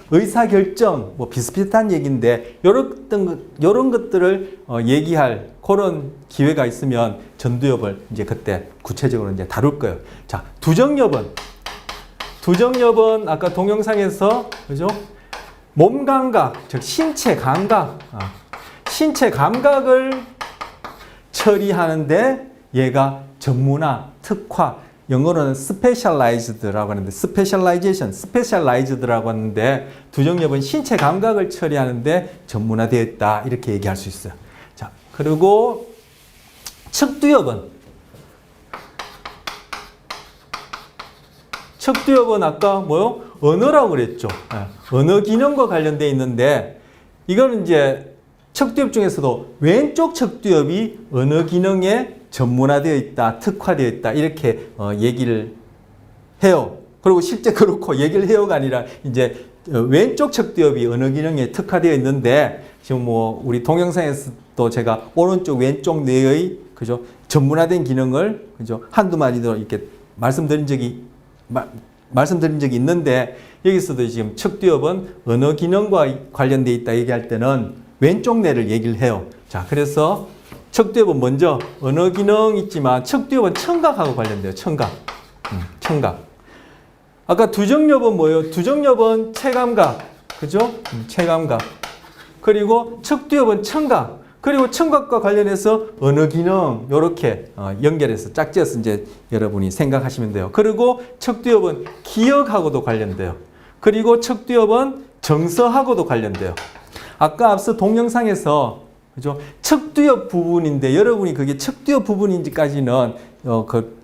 의사결정, 뭐 비슷비슷한 얘기인데, 이런 것들을 얘기할 그런 기회가 있으면 전두엽을 이제 그때 구체적으로 이제 다룰 거예요. 자, 두정엽은 아까 동영상에서, 그죠? 몸 감각, 즉 신체 감각, 신체 감각을 처리하는데 얘가 전문화, 특화, 영어로는 specialized라고 하는데, specialized라고 하는데, 두정엽은 신체 감각을 처리하는데 전문화되어 있다. 이렇게 얘기할 수 있어요. 자, 그리고 척두엽은 아까 뭐요? 언어라고 그랬죠. 언어 기능과 관련되어 있는데, 이거는 이제 척두엽 중에서도 왼쪽 척두엽이 언어 기능에 전문화되어 있다, 특화되어 있다, 이렇게 얘기를 해요. 그리고 실제 그렇고 얘기를 해요가 아니라 이제 왼쪽 척두엽이 언어 기능에 특화되어 있는데, 지금 뭐 우리 동영상에서도 제가 오른쪽 왼쪽 뇌의, 그죠, 전문화된 기능을, 그죠, 한두 마디도 이렇게 말씀드린 적이 있는데, 여기서도 지금 척두엽은 언어 기능과 관련되어 있다 얘기할 때는 왼쪽 뇌를 얘기를 해요. 자, 그래서 척두엽은 먼저 언어 기능 있지만 척두엽은 청각하고 관련돼요. 청각. 아까 두정엽은 뭐예요? 두정엽은 체감각. 그죠? 체감각. 그리고 척두엽은 청각. 그리고 청각과 관련해서 언어 기능, 요렇게 연결해서 짝지어서 이제 여러분이 생각하시면 돼요. 그리고 척두엽은 기억하고도 관련돼요. 그리고 척두엽은 정서하고도 관련돼요. 아까 앞서 동영상에서, 그죠, 척두엽 부분인데, 여러분이 그게 척두엽 부분인지까지는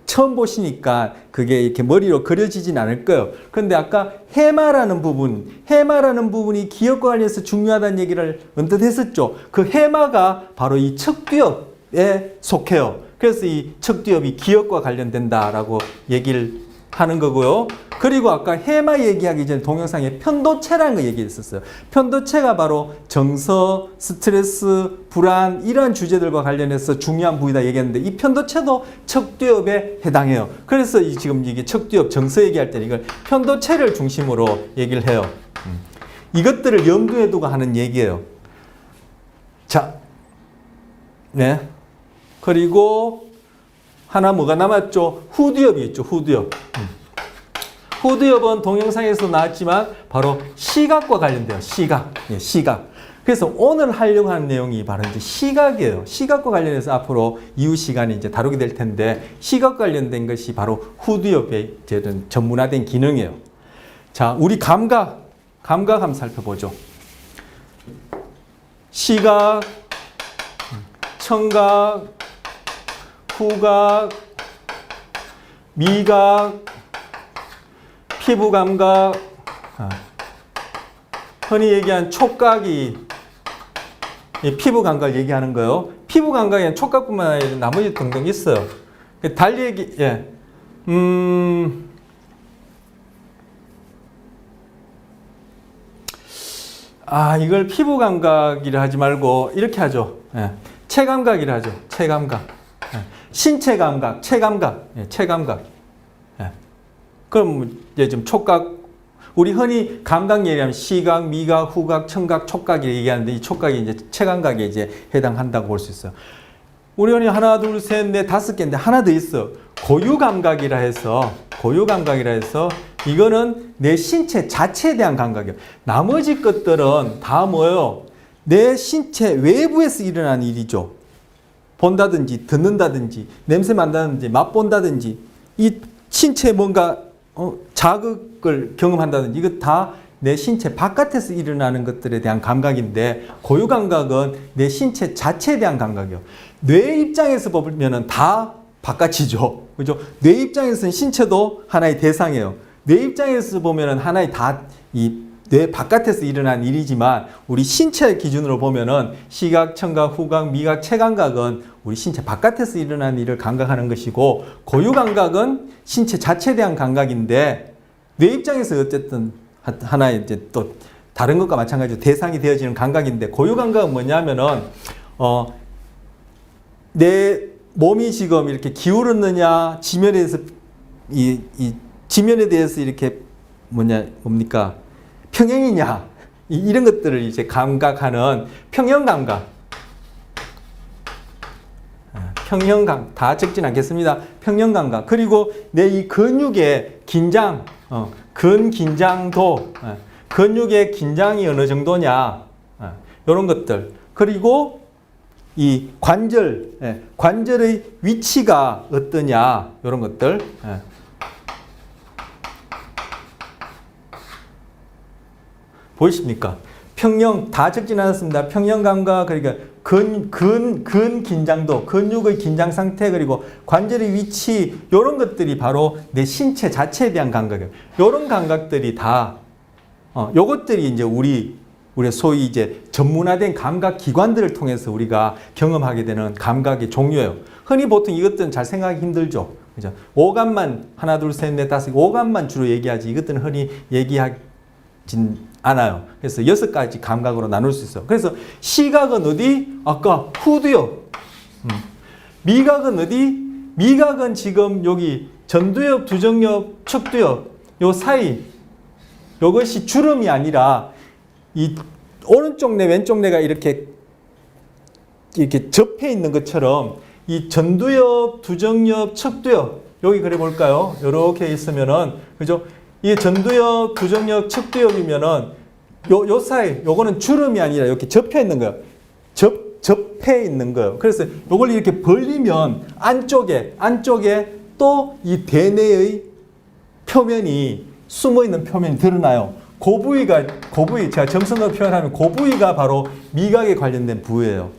처음 보시니까 그게 이렇게 머리로 그려지진 않을 거예요. 그런데 아까 해마라는 부분이 기억과 관련해서 중요하다는 얘기를 언뜻 했었죠. 그 해마가 바로 이 척두엽에 속해요. 그래서 이 척두엽이 기억과 관련된다라고 얘기를 하는 거고요. 그리고 아까 해마 얘기하기 전에 동영상에 편도체라는 거 얘기했었어요. 편도체가 바로 정서, 스트레스, 불안, 이러한 주제들과 관련해서 중요한 부위다 얘기했는데, 이 편도체도 척두엽에 해당해요. 그래서 지금 이게 척두엽 정서 얘기할 때는 이걸 편도체를 중심으로 얘기를 해요. 이것들을 염두에 두고 하는 얘기예요. 자, 네. 그리고 하나 뭐가 남았죠? 후두엽이 있죠. 후두엽. 후두엽은 동영상에서 나왔지만 바로 시각과 관련돼요. 시각. 예, 시각. 그래서 오늘 하려고 하는 내용이 바로 이제 시각이에요. 시각과 관련해서 앞으로 이후 시간에 이제 다루게 될 텐데, 시각 관련된 것이 바로 후두엽의 전문화된 기능이에요. 자, 우리 감각 한번 살펴보죠. 시각, 청각, 후각, 미각, 피부 감각, 흔히 얘기한 촉각이 피부 감각을 얘기하는 거예요. 피부 감각에는 촉각뿐만 아니라 나머지 등등 있어요. 달리기, 예. 이걸 피부 감각이라 하지 말고 이렇게 하죠. 예. 체감각이라 하죠. 체감각. 예. 신체 감각, 체감각. 예. 체감각. 예. 그럼 이제 좀 촉각, 우리 흔히 감각 얘기하면 시각, 미각, 후각, 청각, 촉각 얘기하는데 이 촉각이 이제 체감각에 이제 해당한다고 볼 수 있어요. 우리 흔히 하나, 둘, 셋, 넷, 다섯 개인데 하나 더 있어. 고유감각이라 해서 이거는 내 신체 자체에 대한 감각이에요. 나머지 것들은 다 뭐예요? 내 신체 외부에서 일어나는 일이죠. 본다든지 듣는다든지 냄새 맡는다든지 맛본다든지 이 신체에 뭔가 자극을 경험한다든지 이거 다 내 신체 바깥에서 일어나는 것들에 대한 감각인데 고유 감각은 내 신체 자체에 대한 감각이에요. 뇌 입장에서 보면은 다 바깥이죠. 그죠? 뇌 입장에서는 신체도 하나의 대상이에요. 뇌 입장에서 보면은 하나의 다 이 뇌 바깥에서 일어난 일이지만 우리 신체 기준으로 보면은 시각, 청각, 후각, 미각, 체감각은 우리 신체 바깥에서 일어난 일을 감각하는 것이고 고유 감각은 신체 자체에 대한 감각인데 뇌 입장에서 어쨌든 하나의 이제 또 다른 것과 마찬가지로 대상이 되어지는 감각인데 고유 감각은 뭐냐면은 내 몸이 지금 이렇게 기울었느냐 지면에 대해서 이 지면에 대해서 이렇게 뭡니까 평행이냐 이런 것들을 이제 감각하는 평형 감각. 평형 감각 다 적진 않겠습니다. 평형 감각 그리고 내 이 근육의 긴장, 근긴장도, 근육의 긴장이 어느 정도냐 이런 것들 그리고 이 관절, 관절의 위치가 어떠냐 이런 것들. 보이십니까? 평형 다 적진 않았습니다. 평형 감각 그러니까 근 긴장도, 근육의 긴장 상태 그리고 관절의 위치 이런 것들이 바로 내 신체 자체에 대한 감각이에요. 이런 감각들이 다 요것들이 이제 우리 소위 이제 전문화된 감각 기관들을 통해서 우리가 경험하게 되는 감각의 종류예요. 흔히 보통 이것들은 잘 생각하기 힘들죠. 그죠? 오감만 하나, 둘, 셋, 넷, 다섯 오감만 주로 얘기하지 이것들은 흔히 얘기하진 않아요. 그래서 6가지 감각으로 나눌 수 있어요. 그래서 시각은 어디? 아까 후두엽. 미각은 어디? 미각은 지금 여기 전두엽, 두정엽, 척두엽 요 사이 이것이 주름이 아니라 이 오른쪽 뇌, 왼쪽 뇌가 이렇게 접해 있는 것처럼 이 전두엽, 두정엽, 척두엽 여기 그래 볼까요? 이렇게 있으면은 그죠? 이 전두엽, 두정엽, 척두엽이면은 요 사이 요거는 주름이 아니라 이렇게 접해 있는 거예요. 접해 있는 거예요. 그래서 요걸 이렇게 벌리면 안쪽에 또 이 대뇌의 표면이 숨어 있는 표면이 드러나요. 그 부위 제가 점성으로 표현하면 그 부위가 바로 미각에 관련된 부위예요.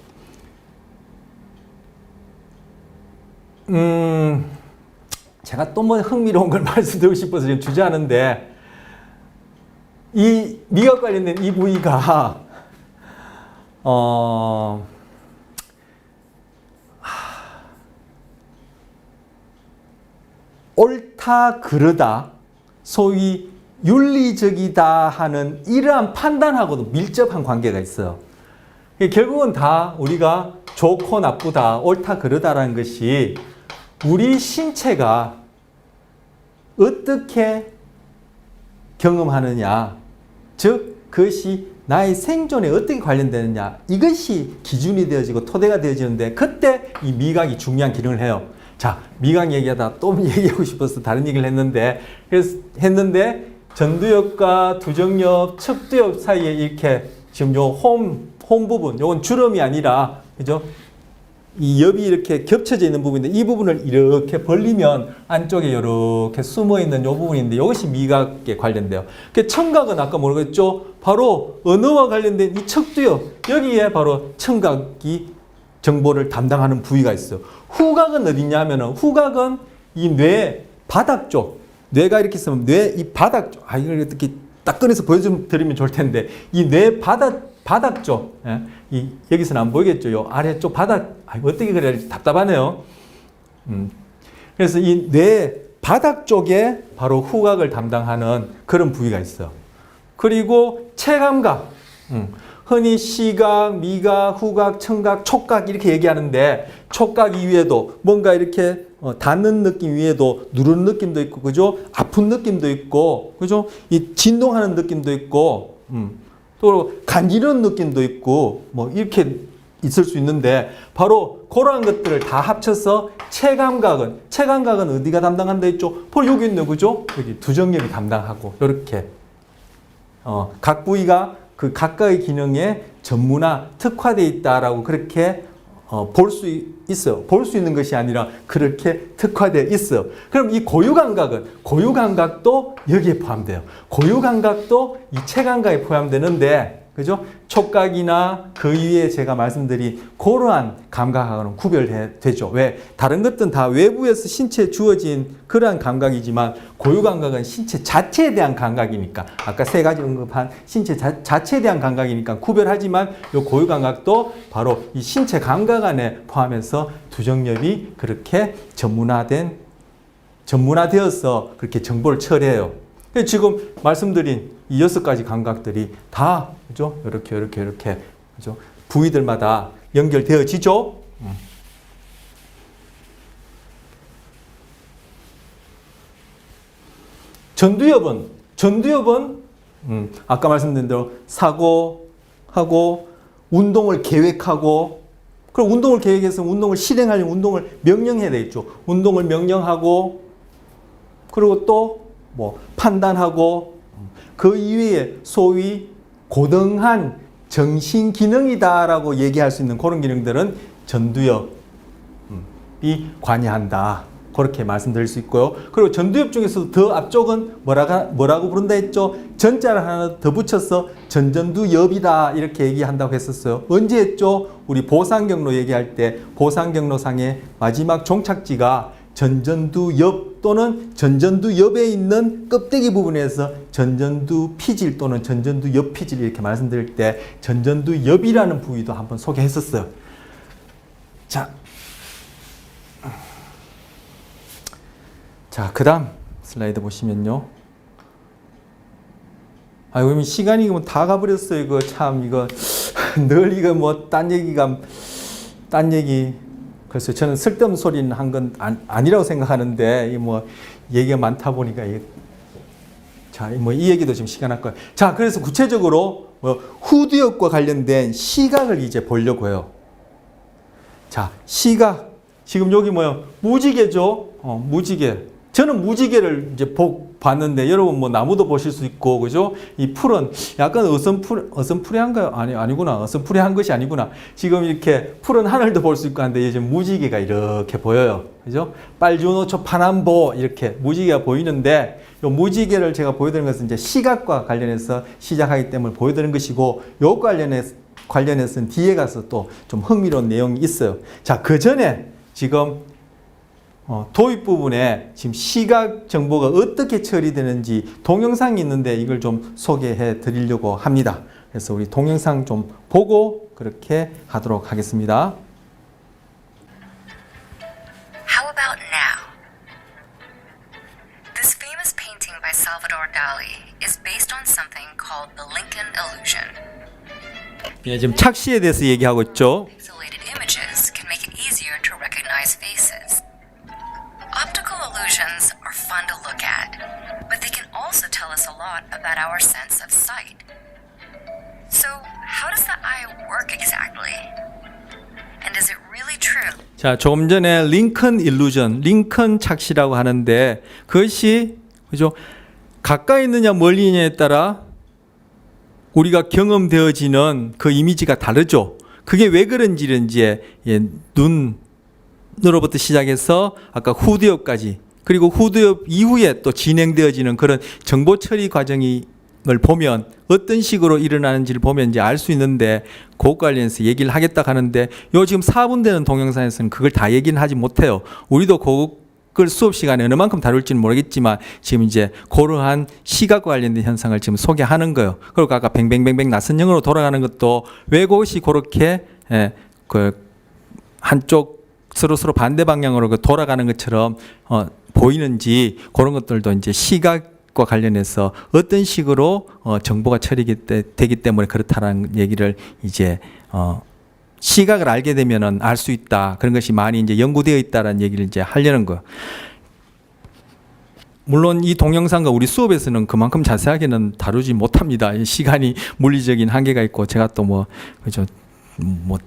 제가 또 뭐 흥미로운 걸 말씀드리고 싶어서 지금 주저하는데 이 미각 관련된 이 부위가 옳다 그르다 소위 윤리적이다 하는 이러한 판단하고도 밀접한 관계가 있어요. 결국은 다 우리가 좋고 나쁘다, 옳다 그르다라는 것이 우리 신체가 어떻게 경험하느냐, 즉 그것이 나의 생존에 어떻게 관련되느냐 이것이 기준이 되어지고 토대가 되어지는데 그때 이 미각이 중요한 기능을 해요. 자, 미각 얘기하다 또 얘기하고 싶어서 다른 얘기를 했는데 전두엽과 두정엽, 척두엽 사이에 이렇게 지금 요 홈 부분, 요건 주름이 아니라 그죠? 이 엽이 이렇게 겹쳐져 있는 부분인데 이 부분을 이렇게 벌리면 안쪽에 이렇게 숨어 있는 요 부분인데 이것이 미각에 관련돼요. 그 청각은 아까 모르겠죠? 바로 언어와 관련된 이 척두엽 여기에 바로 청각이 정보를 담당하는 부위가 있어요. 후각은 어디냐면은 후각은 이 뇌 바닥 쪽 뇌가 이렇게 있으면 뇌 이 바닥 쪽 이걸 이렇게 딱 꺼내서 보여드리면 좋을 텐데 이 뇌 바닥 바닥 쪽, 여기서는 안 보이겠죠. 요 아래쪽 바닥, 어떻게 그래야 답답하네요. 그래서 이 뇌 바닥 쪽에 바로 후각을 담당하는 그런 부위가 있어요. 그리고 체감각, 흔히 시각, 미각, 후각, 청각, 촉각 이렇게 얘기하는데 촉각 이외에도 뭔가 이렇게 닿는 느낌 위에도 누르는 느낌도 있고, 그죠? 아픈 느낌도 있고, 그죠? 이 진동하는 느낌도 있고, 또 간지러운 느낌도 있고, 뭐 이렇게 있을 수 있는데 바로 그러한 것들을 다 합쳐서 체감각은 어디가 담당한다 했죠? 바로 여기 있는, 그죠? 여기 두정엽이 담당하고 이렇게 각 부위가 그 각각의 기능에 전문화 특화되어 있다라고 그렇게 볼 수 있어요. 볼 수 있는 것이 아니라 그렇게 특화되어 있어요. 그럼 이 고유감각도 여기에 포함돼요. 고유감각도 이 체감각에 포함되는데, 그죠? 촉각이나 그 위에 제가 말씀드린 그러한 감각하고는 구별되죠. 왜? 다른 것들은 다 외부에서 신체에 주어진 그러한 감각이지만 고유감각은 신체 자체에 대한 감각이니까, 아까 세 가지 언급한 신체 자체에 대한 감각이니까 구별하지만 이 고유감각도 바로 이 신체 감각 안에 포함해서 두정엽이 그렇게 전문화되어서 그렇게 정보를 처리해요. 지금 말씀드린 이 6가지 감각들이 다, 그죠? 이렇게, 그죠? 부위들마다 연결되어지죠? 전두엽은, 아까 말씀드린 대로 사고하고, 운동을 계획하고, 그럼 운동을 계획해서 운동을 실행하려면 운동을 명령해야 되겠죠. 운동을 명령하고, 그리고 또, 판단하고, 그 이외에 소위 고등한 정신 기능이다라고 얘기할 수 있는 그런 기능들은 전두엽이 관여한다. 그렇게 말씀드릴 수 있고요. 그리고 전두엽 중에서도 더 앞쪽은 뭐라고 부른다 했죠? 전자를 하나 더 붙여서 전전두엽이다 이렇게 얘기한다고 했었어요. 언제 했죠? 우리 보상경로 얘기할 때 보상경로상의 마지막 종착지가 전전두엽 또는 전전두엽에 있는 껍데기 부분에서 전전두 피질 또는 전전두엽 피질 이렇게 말씀드릴 때 전전두엽이라는 부위도 한번 소개했었어요. 자, 그 다음 슬라이드 보시면요. 이미 시간이 다 가버렸어요. 이거 참, 늘 이거 딴 얘기. 그래서 저는 쓸데없는 소리는 한 건 아니라고 생각하는데, 얘기가 많다 보니까, 이 얘기도 지금 시간 할 거예요. 자, 그래서 구체적으로 후두엽과 관련된 시각을 이제 보려고 해요. 자, 시각. 지금 여기 무지개죠? 무지개. 저는 무지개를 이제 봤는데 여러분 나무도 보실 수 있고, 그죠? 이 풀은 약간 어슴푸레한가요? 아니구나. 어슴푸레한 것이 아니구나. 지금 이렇게 푸른 하늘도 볼 수 있고 한데 요즘 무지개가 이렇게 보여요. 그죠? 빨주노초 파남보 이렇게 무지개가 보이는데, 요 무지개를 제가 보여드리는 것은 이제 시각과 관련해서 시작하기 때문에 보여드리는 것이고, 요 관련해서는 뒤에 가서 또 좀 흥미로운 내용이 있어요. 자, 그 전에 지금 도입 부분에 지금 시각 정보가 어떻게 처리되는지 동영상이 있는데 이걸 좀 소개해 드리려고 합니다. 그래서 우리 동영상 좀 보고 그렇게 하도록 하겠습니다. How about now? This famous painting by Salvador Dali is based on something called the Lincoln illusion. 지금 착시에 대해서 얘기하고 있죠. Pixelated images can make it easier to recognize faces. Optical illusions are fun to look at, but they can also tell us a lot about our sense of sight. So, how does the eye work exactly? And is it really true? 자, 조금 전에 링컨 일루전, 링컨 착시라고 하는데 그것이, 그죠? 가까이 있느냐 멀리 있느냐에 따라 우리가 경험되어지는 그 이미지가 다르죠. 그게 왜 그런지는 이제 눈으로부터 시작해서 아까 후두엽까지, 그리고 후두엽 이후에 또 진행되어지는 그런 정보 처리 과정을 보면 어떤 식으로 일어나는지를 보면 이제 알 수 있는데, 그것 관련해서 얘기를 하겠다 하는데 요 지금 4분 되는 동영상에서는 그걸 다 얘기는 하지 못해요. 우리도 시각을 수업 시간에 어느 만큼 다룰지는 모르겠지만 지금 이제 그러한 시각과 관련된 현상을 지금 소개하는 거예요. 그리고 아까 뱅뱅뱅뱅 나선형으로 돌아가는 것도 왜 그것이 그렇게 그 한쪽 서로 반대 방향으로 그 돌아가는 것처럼 보이는지 그런 것들도 이제 시각과 관련해서 어떤 식으로 정보가 처리되기 때문에 그렇다라는 얘기를 이제 시각을 알게 되면은 알 수 있다. 그런 것이 많이 이제 연구되어 있다라는 얘기를 이제 하려는 거. 물론 이 동영상과 우리 수업에서는 그만큼 자세하게는 다루지 못합니다. 시간이 물리적인 한계가 있고 제가 또 뭐 그죠 뭐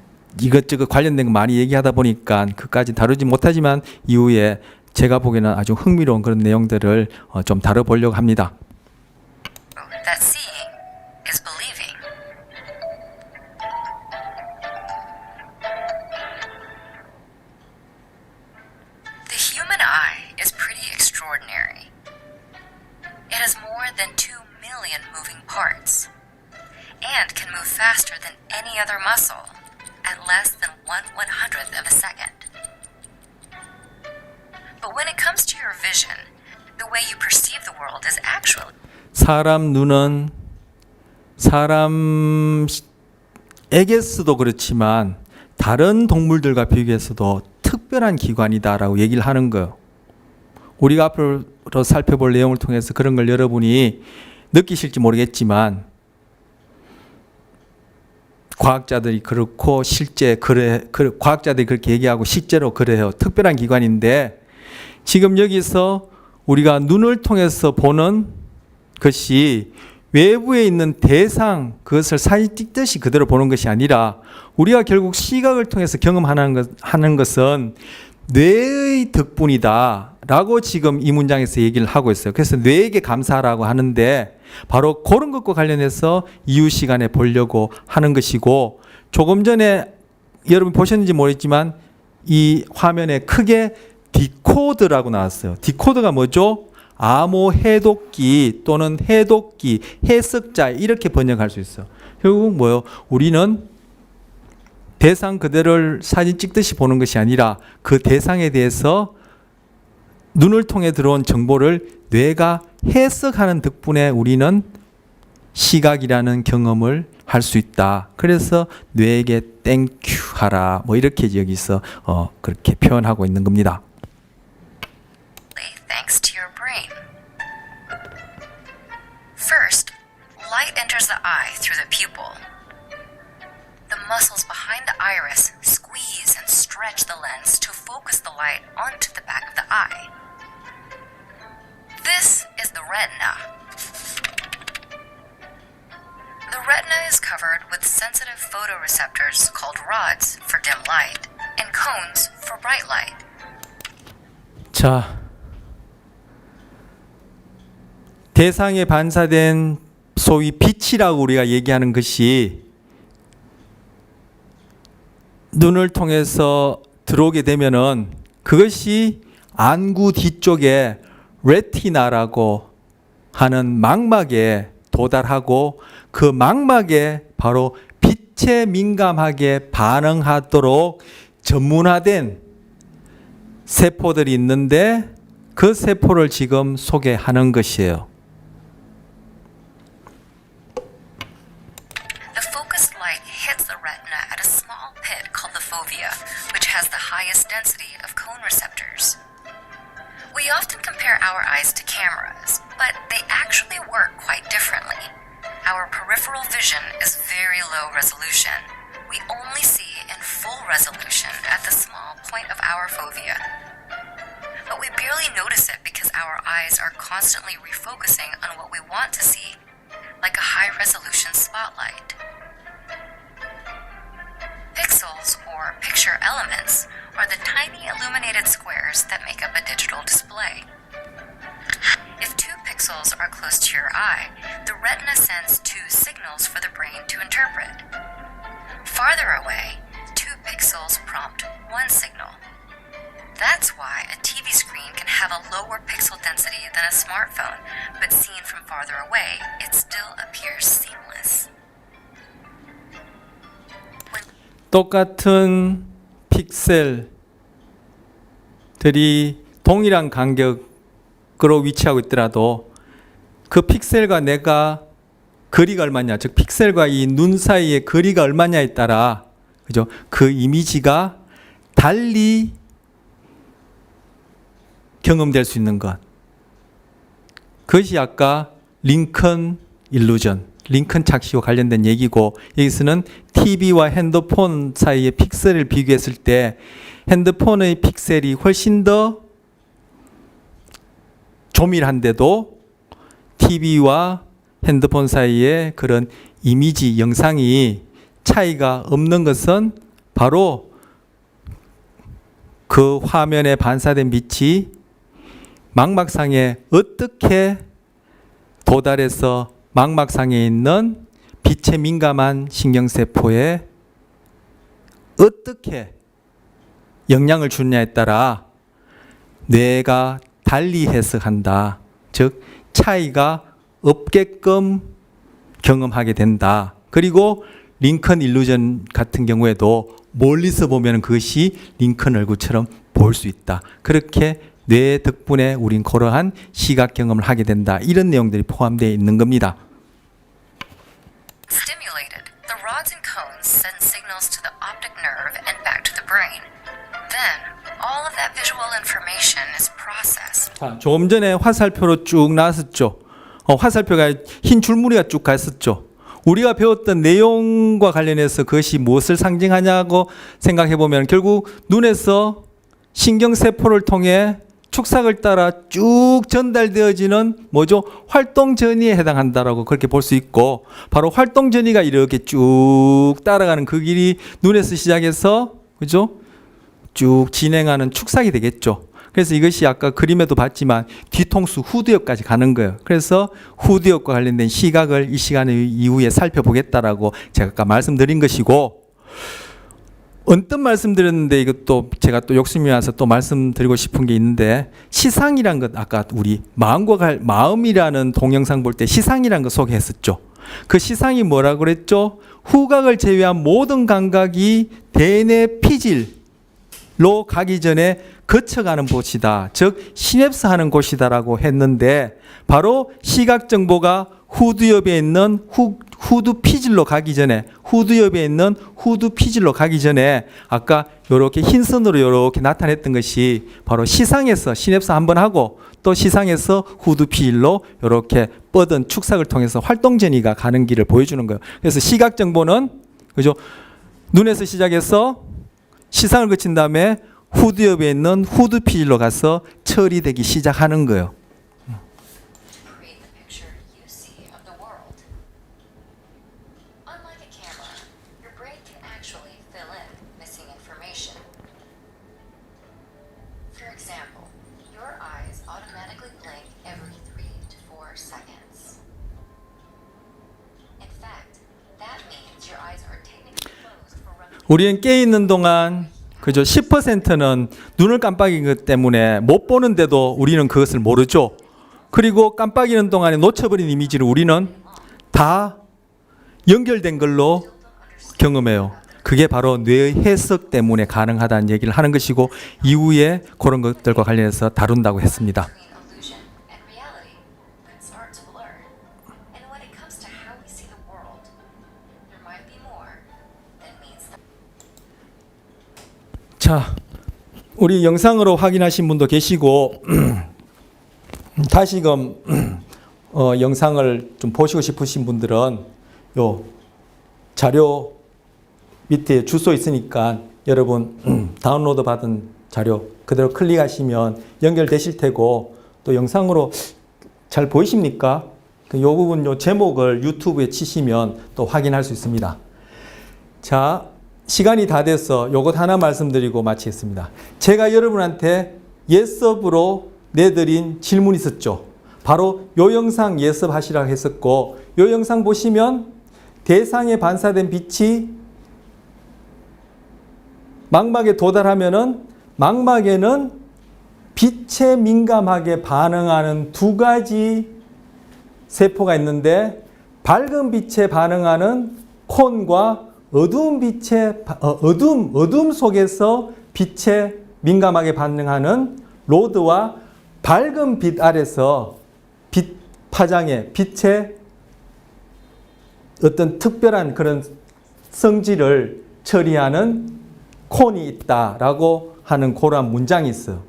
이것저것 관련된 거 많이 얘기하다 보니까 그까지 다루지 못하지만 이후에 제가 보기에는 아주 흥미로운 그런 내용들을 좀 다뤄보려고 합니다. That seeing is believing. The human eye is pretty extraordinary. It has more than 2 million moving parts and can move faster than any other muscle at less than 1/100th of a second. But when it comes to your vision, the way you perceive the world is actually 사람 눈은 사람에게서도 그렇지만 다른 동물들과 비교해서도 특별한 기관이다라고 얘기를 하는 거예요. 우리가 앞으로 살펴볼 내용을 통해서 그런 걸 여러분이 느끼실지 모르겠지만 과학자들이 그렇고 실제 과학자들이 그렇게 얘기하고 실제로 그래요. 특별한 기관인데 지금 여기서 우리가 눈을 통해서 보는 것이 외부에 있는 대상 그것을 사진 찍듯이 그대로 보는 것이 아니라 우리가 결국 시각을 통해서 경험하는 것은 뇌의 덕분이다라고 지금 이 문장에서 얘기를 하고 있어요. 그래서 뇌에게 감사하라고 하는데 바로 그런 것과 관련해서 이후 시간에 보려고 하는 것이고 조금 전에 여러분 보셨는지 모르겠지만 이 화면에 크게 디코드라고 나왔어요. 디코드가 뭐죠? 암호 해독기 또는 해독기, 해석자 이렇게 번역할 수 있어요. 결국 뭐요? 우리는 대상 그대로를 사진 찍듯이 보는 것이 아니라 그 대상에 대해서 눈을 통해 들어온 정보를 뇌가 해석하는 덕분에 우리는 시각이라는 경험을 할 수 있다. 그래서 뇌에게 땡큐 하라. 뭐 이렇게 여기서 그렇게 표현하고 있는 겁니다. thanks to your brain. First, light enters the eye through the pupil. The muscles behind the iris squeeze and stretch the lens to focus the light onto the back of the eye. This is the retina. The retina is covered with sensitive photoreceptors called rods for dim light and cones for bright light. 자, 대상에 반사된 소위 빛이라고 우리가 얘기하는 것이 눈을 통해서 들어오게 되면은 그것이 안구 뒤쪽에 레티나라고 하는 망막에 도달하고 그 망막에 바로 빛에 민감하게 반응하도록 전문화된 세포들이 있는데 그 세포를 지금 소개하는 것이에요. The focused light hits the retina at a small pit called the fovea, which has the highest density of cone receptors. We often compare our eyes to cameras, but they actually work quite differently. Our peripheral vision is very low resolution. We only see in full resolution at the small point of our fovea. But we barely notice it because our eyes are constantly refocusing on what we want to see, like a high-resolution spotlight. Pixels, or picture elements, are the tiny illuminated squares that make up a digital display. If 2 pixels are close to your eye, the retina sends 2 signals for the brain to interpret. Farther away, 2 pixels prompt 1 signal. That's why a TV screen can have a lower pixel density than a smartphone, but seen from farther away, it still appears seamless. 똑같은 픽셀들이 동일한 간격으로 위치하고 있더라도 그 픽셀과 내가 거리가 얼마냐, 즉 픽셀과 이 눈 사이의 거리가 얼마냐에 따라 그죠? 그 이미지가 달리 경험될 수 있는 것. 그것이 아까 링컨 일루전, 링컨 착시와 관련된 얘기고, 여기서는 TV와 핸드폰 사이의 픽셀을 비교했을 때 핸드폰의 픽셀이 훨씬 더 조밀한데도 TV와 핸드폰 사이의 그런 이미지, 영상이 차이가 없는 것은 바로 그 화면에 반사된 빛이 망막상에 어떻게 도달해서 망막상에 있는 빛에 민감한 신경세포에 어떻게 영향을 주느냐에 따라 뇌가 달리 해석한다. 즉 차이가 없게끔 경험하게 된다. 그리고 링컨 일루전 같은 경우에도 멀리서 보면 그것이 링컨 얼굴처럼 보일 수 있다. 그렇게 뇌 덕분에 우린 그러한 시각 경험을 하게 된다. 이런 내용들이 포함되어 있는 겁니다. Stimulated, the rods and cones send signals to the optic nerve and back to the brain. Then, all of that visual information is processed. 자, 조금 전에 화살표로 쭉 나왔었죠. 화살표가 흰 줄무늬가 쭉 갔었죠. 우리가 배웠던 내용과 관련해서 그것이 무엇을 상징하냐고 생각해 보면 결국 눈에서 신경세포를 통해 축삭을 따라 쭉 전달되어지는 뭐죠? 활동 전이에 해당한다라고 그렇게 볼 수 있고, 바로 활동 전이가 이렇게 쭉 따라가는 그 길이 눈에서 시작해서 그죠? 쭉 진행하는 축삭이 되겠죠. 그래서 이것이 아까 그림에도 봤지만 뒤통수 후두엽까지 가는 거예요. 그래서 후두엽과 관련된 시각을 이 시간 이후에 살펴보겠다라고 제가 아까 말씀드린 것이고, 언뜻 말씀드렸는데 이것도 제가 또 욕심이 와서 또 말씀드리고 싶은 게 있는데, 시상이란 것 아까 우리 마음이라는 동영상 볼 때 시상이란 거 소개했었죠. 그 시상이 뭐라고 그랬죠? 후각을 제외한 모든 감각이 대뇌 피질로 가기 전에 거쳐가는 곳이다. 즉 시냅스 하는 곳이다라고 했는데, 바로 시각 정보가 후두엽에 있는 후두 피질로 가기 전에, 후두엽에 있는 후두 피질로 가기 전에 아까 이렇게 흰 선으로 이렇게 나타냈던 것이 바로 시상에서 시냅스 한번 하고 또 시상에서 후두 피질로 이렇게 뻗은 축삭을 통해서 활동 전이가 가는 길을 보여주는 거예요. 그래서 시각 정보는 그죠? 눈에서 시작해서 시상을 거친 다음에 후두엽에 있는 후두 피질로 가서 처리되기 시작하는 거예요. Create the picture you see of the world. Unlike a camera, your brain can actually fill in missing information. For example, your eyes automatically blink every 3 to 4 seconds. In fact, that means your eyes are technically closed for roughly 우리는 깨 있는 동안 그죠? 10%는 눈을 깜빡인 것 때문에 못 보는데도 우리는 그것을 모르죠. 그리고 깜빡이는 동안에 놓쳐버린 이미지를 우리는 다 연결된 걸로 경험해요. 그게 바로 뇌의 해석 때문에 가능하다는 얘기를 하는 것이고, 이후에 그런 것들과 관련해서 다룬다고 했습니다. between illusion and reality can start to blur. And when it comes to how we see the world, there might be more than meets the 자, 우리 영상으로 확인하신 분도 계시고 다시금 영상을 좀 보시고 싶으신 분들은 요 자료 밑에 주소 있으니까 여러분 다운로드 받은 자료 그대로 클릭하시면 연결되실 테고, 또 영상으로 잘 보이십니까? 요 부분 요 제목을 유튜브에 치시면 또 확인할 수 있습니다. 자, 시간이 다 돼서 요것 하나 말씀드리고 마치겠습니다. 제가 여러분한테 예습으로 내드린 질문이 있었죠. 바로 요 영상 예습하시라고 했었고, 요 영상 보시면 대상에 반사된 빛이 망막에 도달하면은 망막에는 빛에 민감하게 반응하는 두 가지 세포가 있는데, 밝은 빛에 반응하는 콘과 어두운 빛에 어둠 속에서 빛에 민감하게 반응하는 로드와 밝은 빛 아래서 빛 파장에 빛의 어떤 특별한 그런 성질을 처리하는 콘이 있다라고 하는 그러한 문장이 있어요.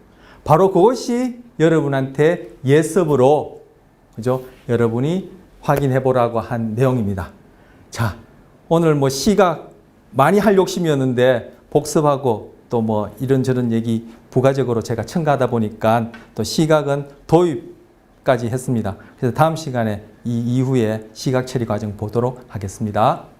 바로 그것이 여러분한테 예습으로 그죠? 여러분이 확인해 보라고 한 내용입니다. 자, 오늘 뭐 시각 많이 할 욕심이었는데 복습하고 또 뭐 이런저런 얘기 부가적으로 제가 첨가하다 보니까 또 시각은 도입까지 했습니다. 그래서 다음 시간에 이 이후에 시각 처리 과정 보도록 하겠습니다.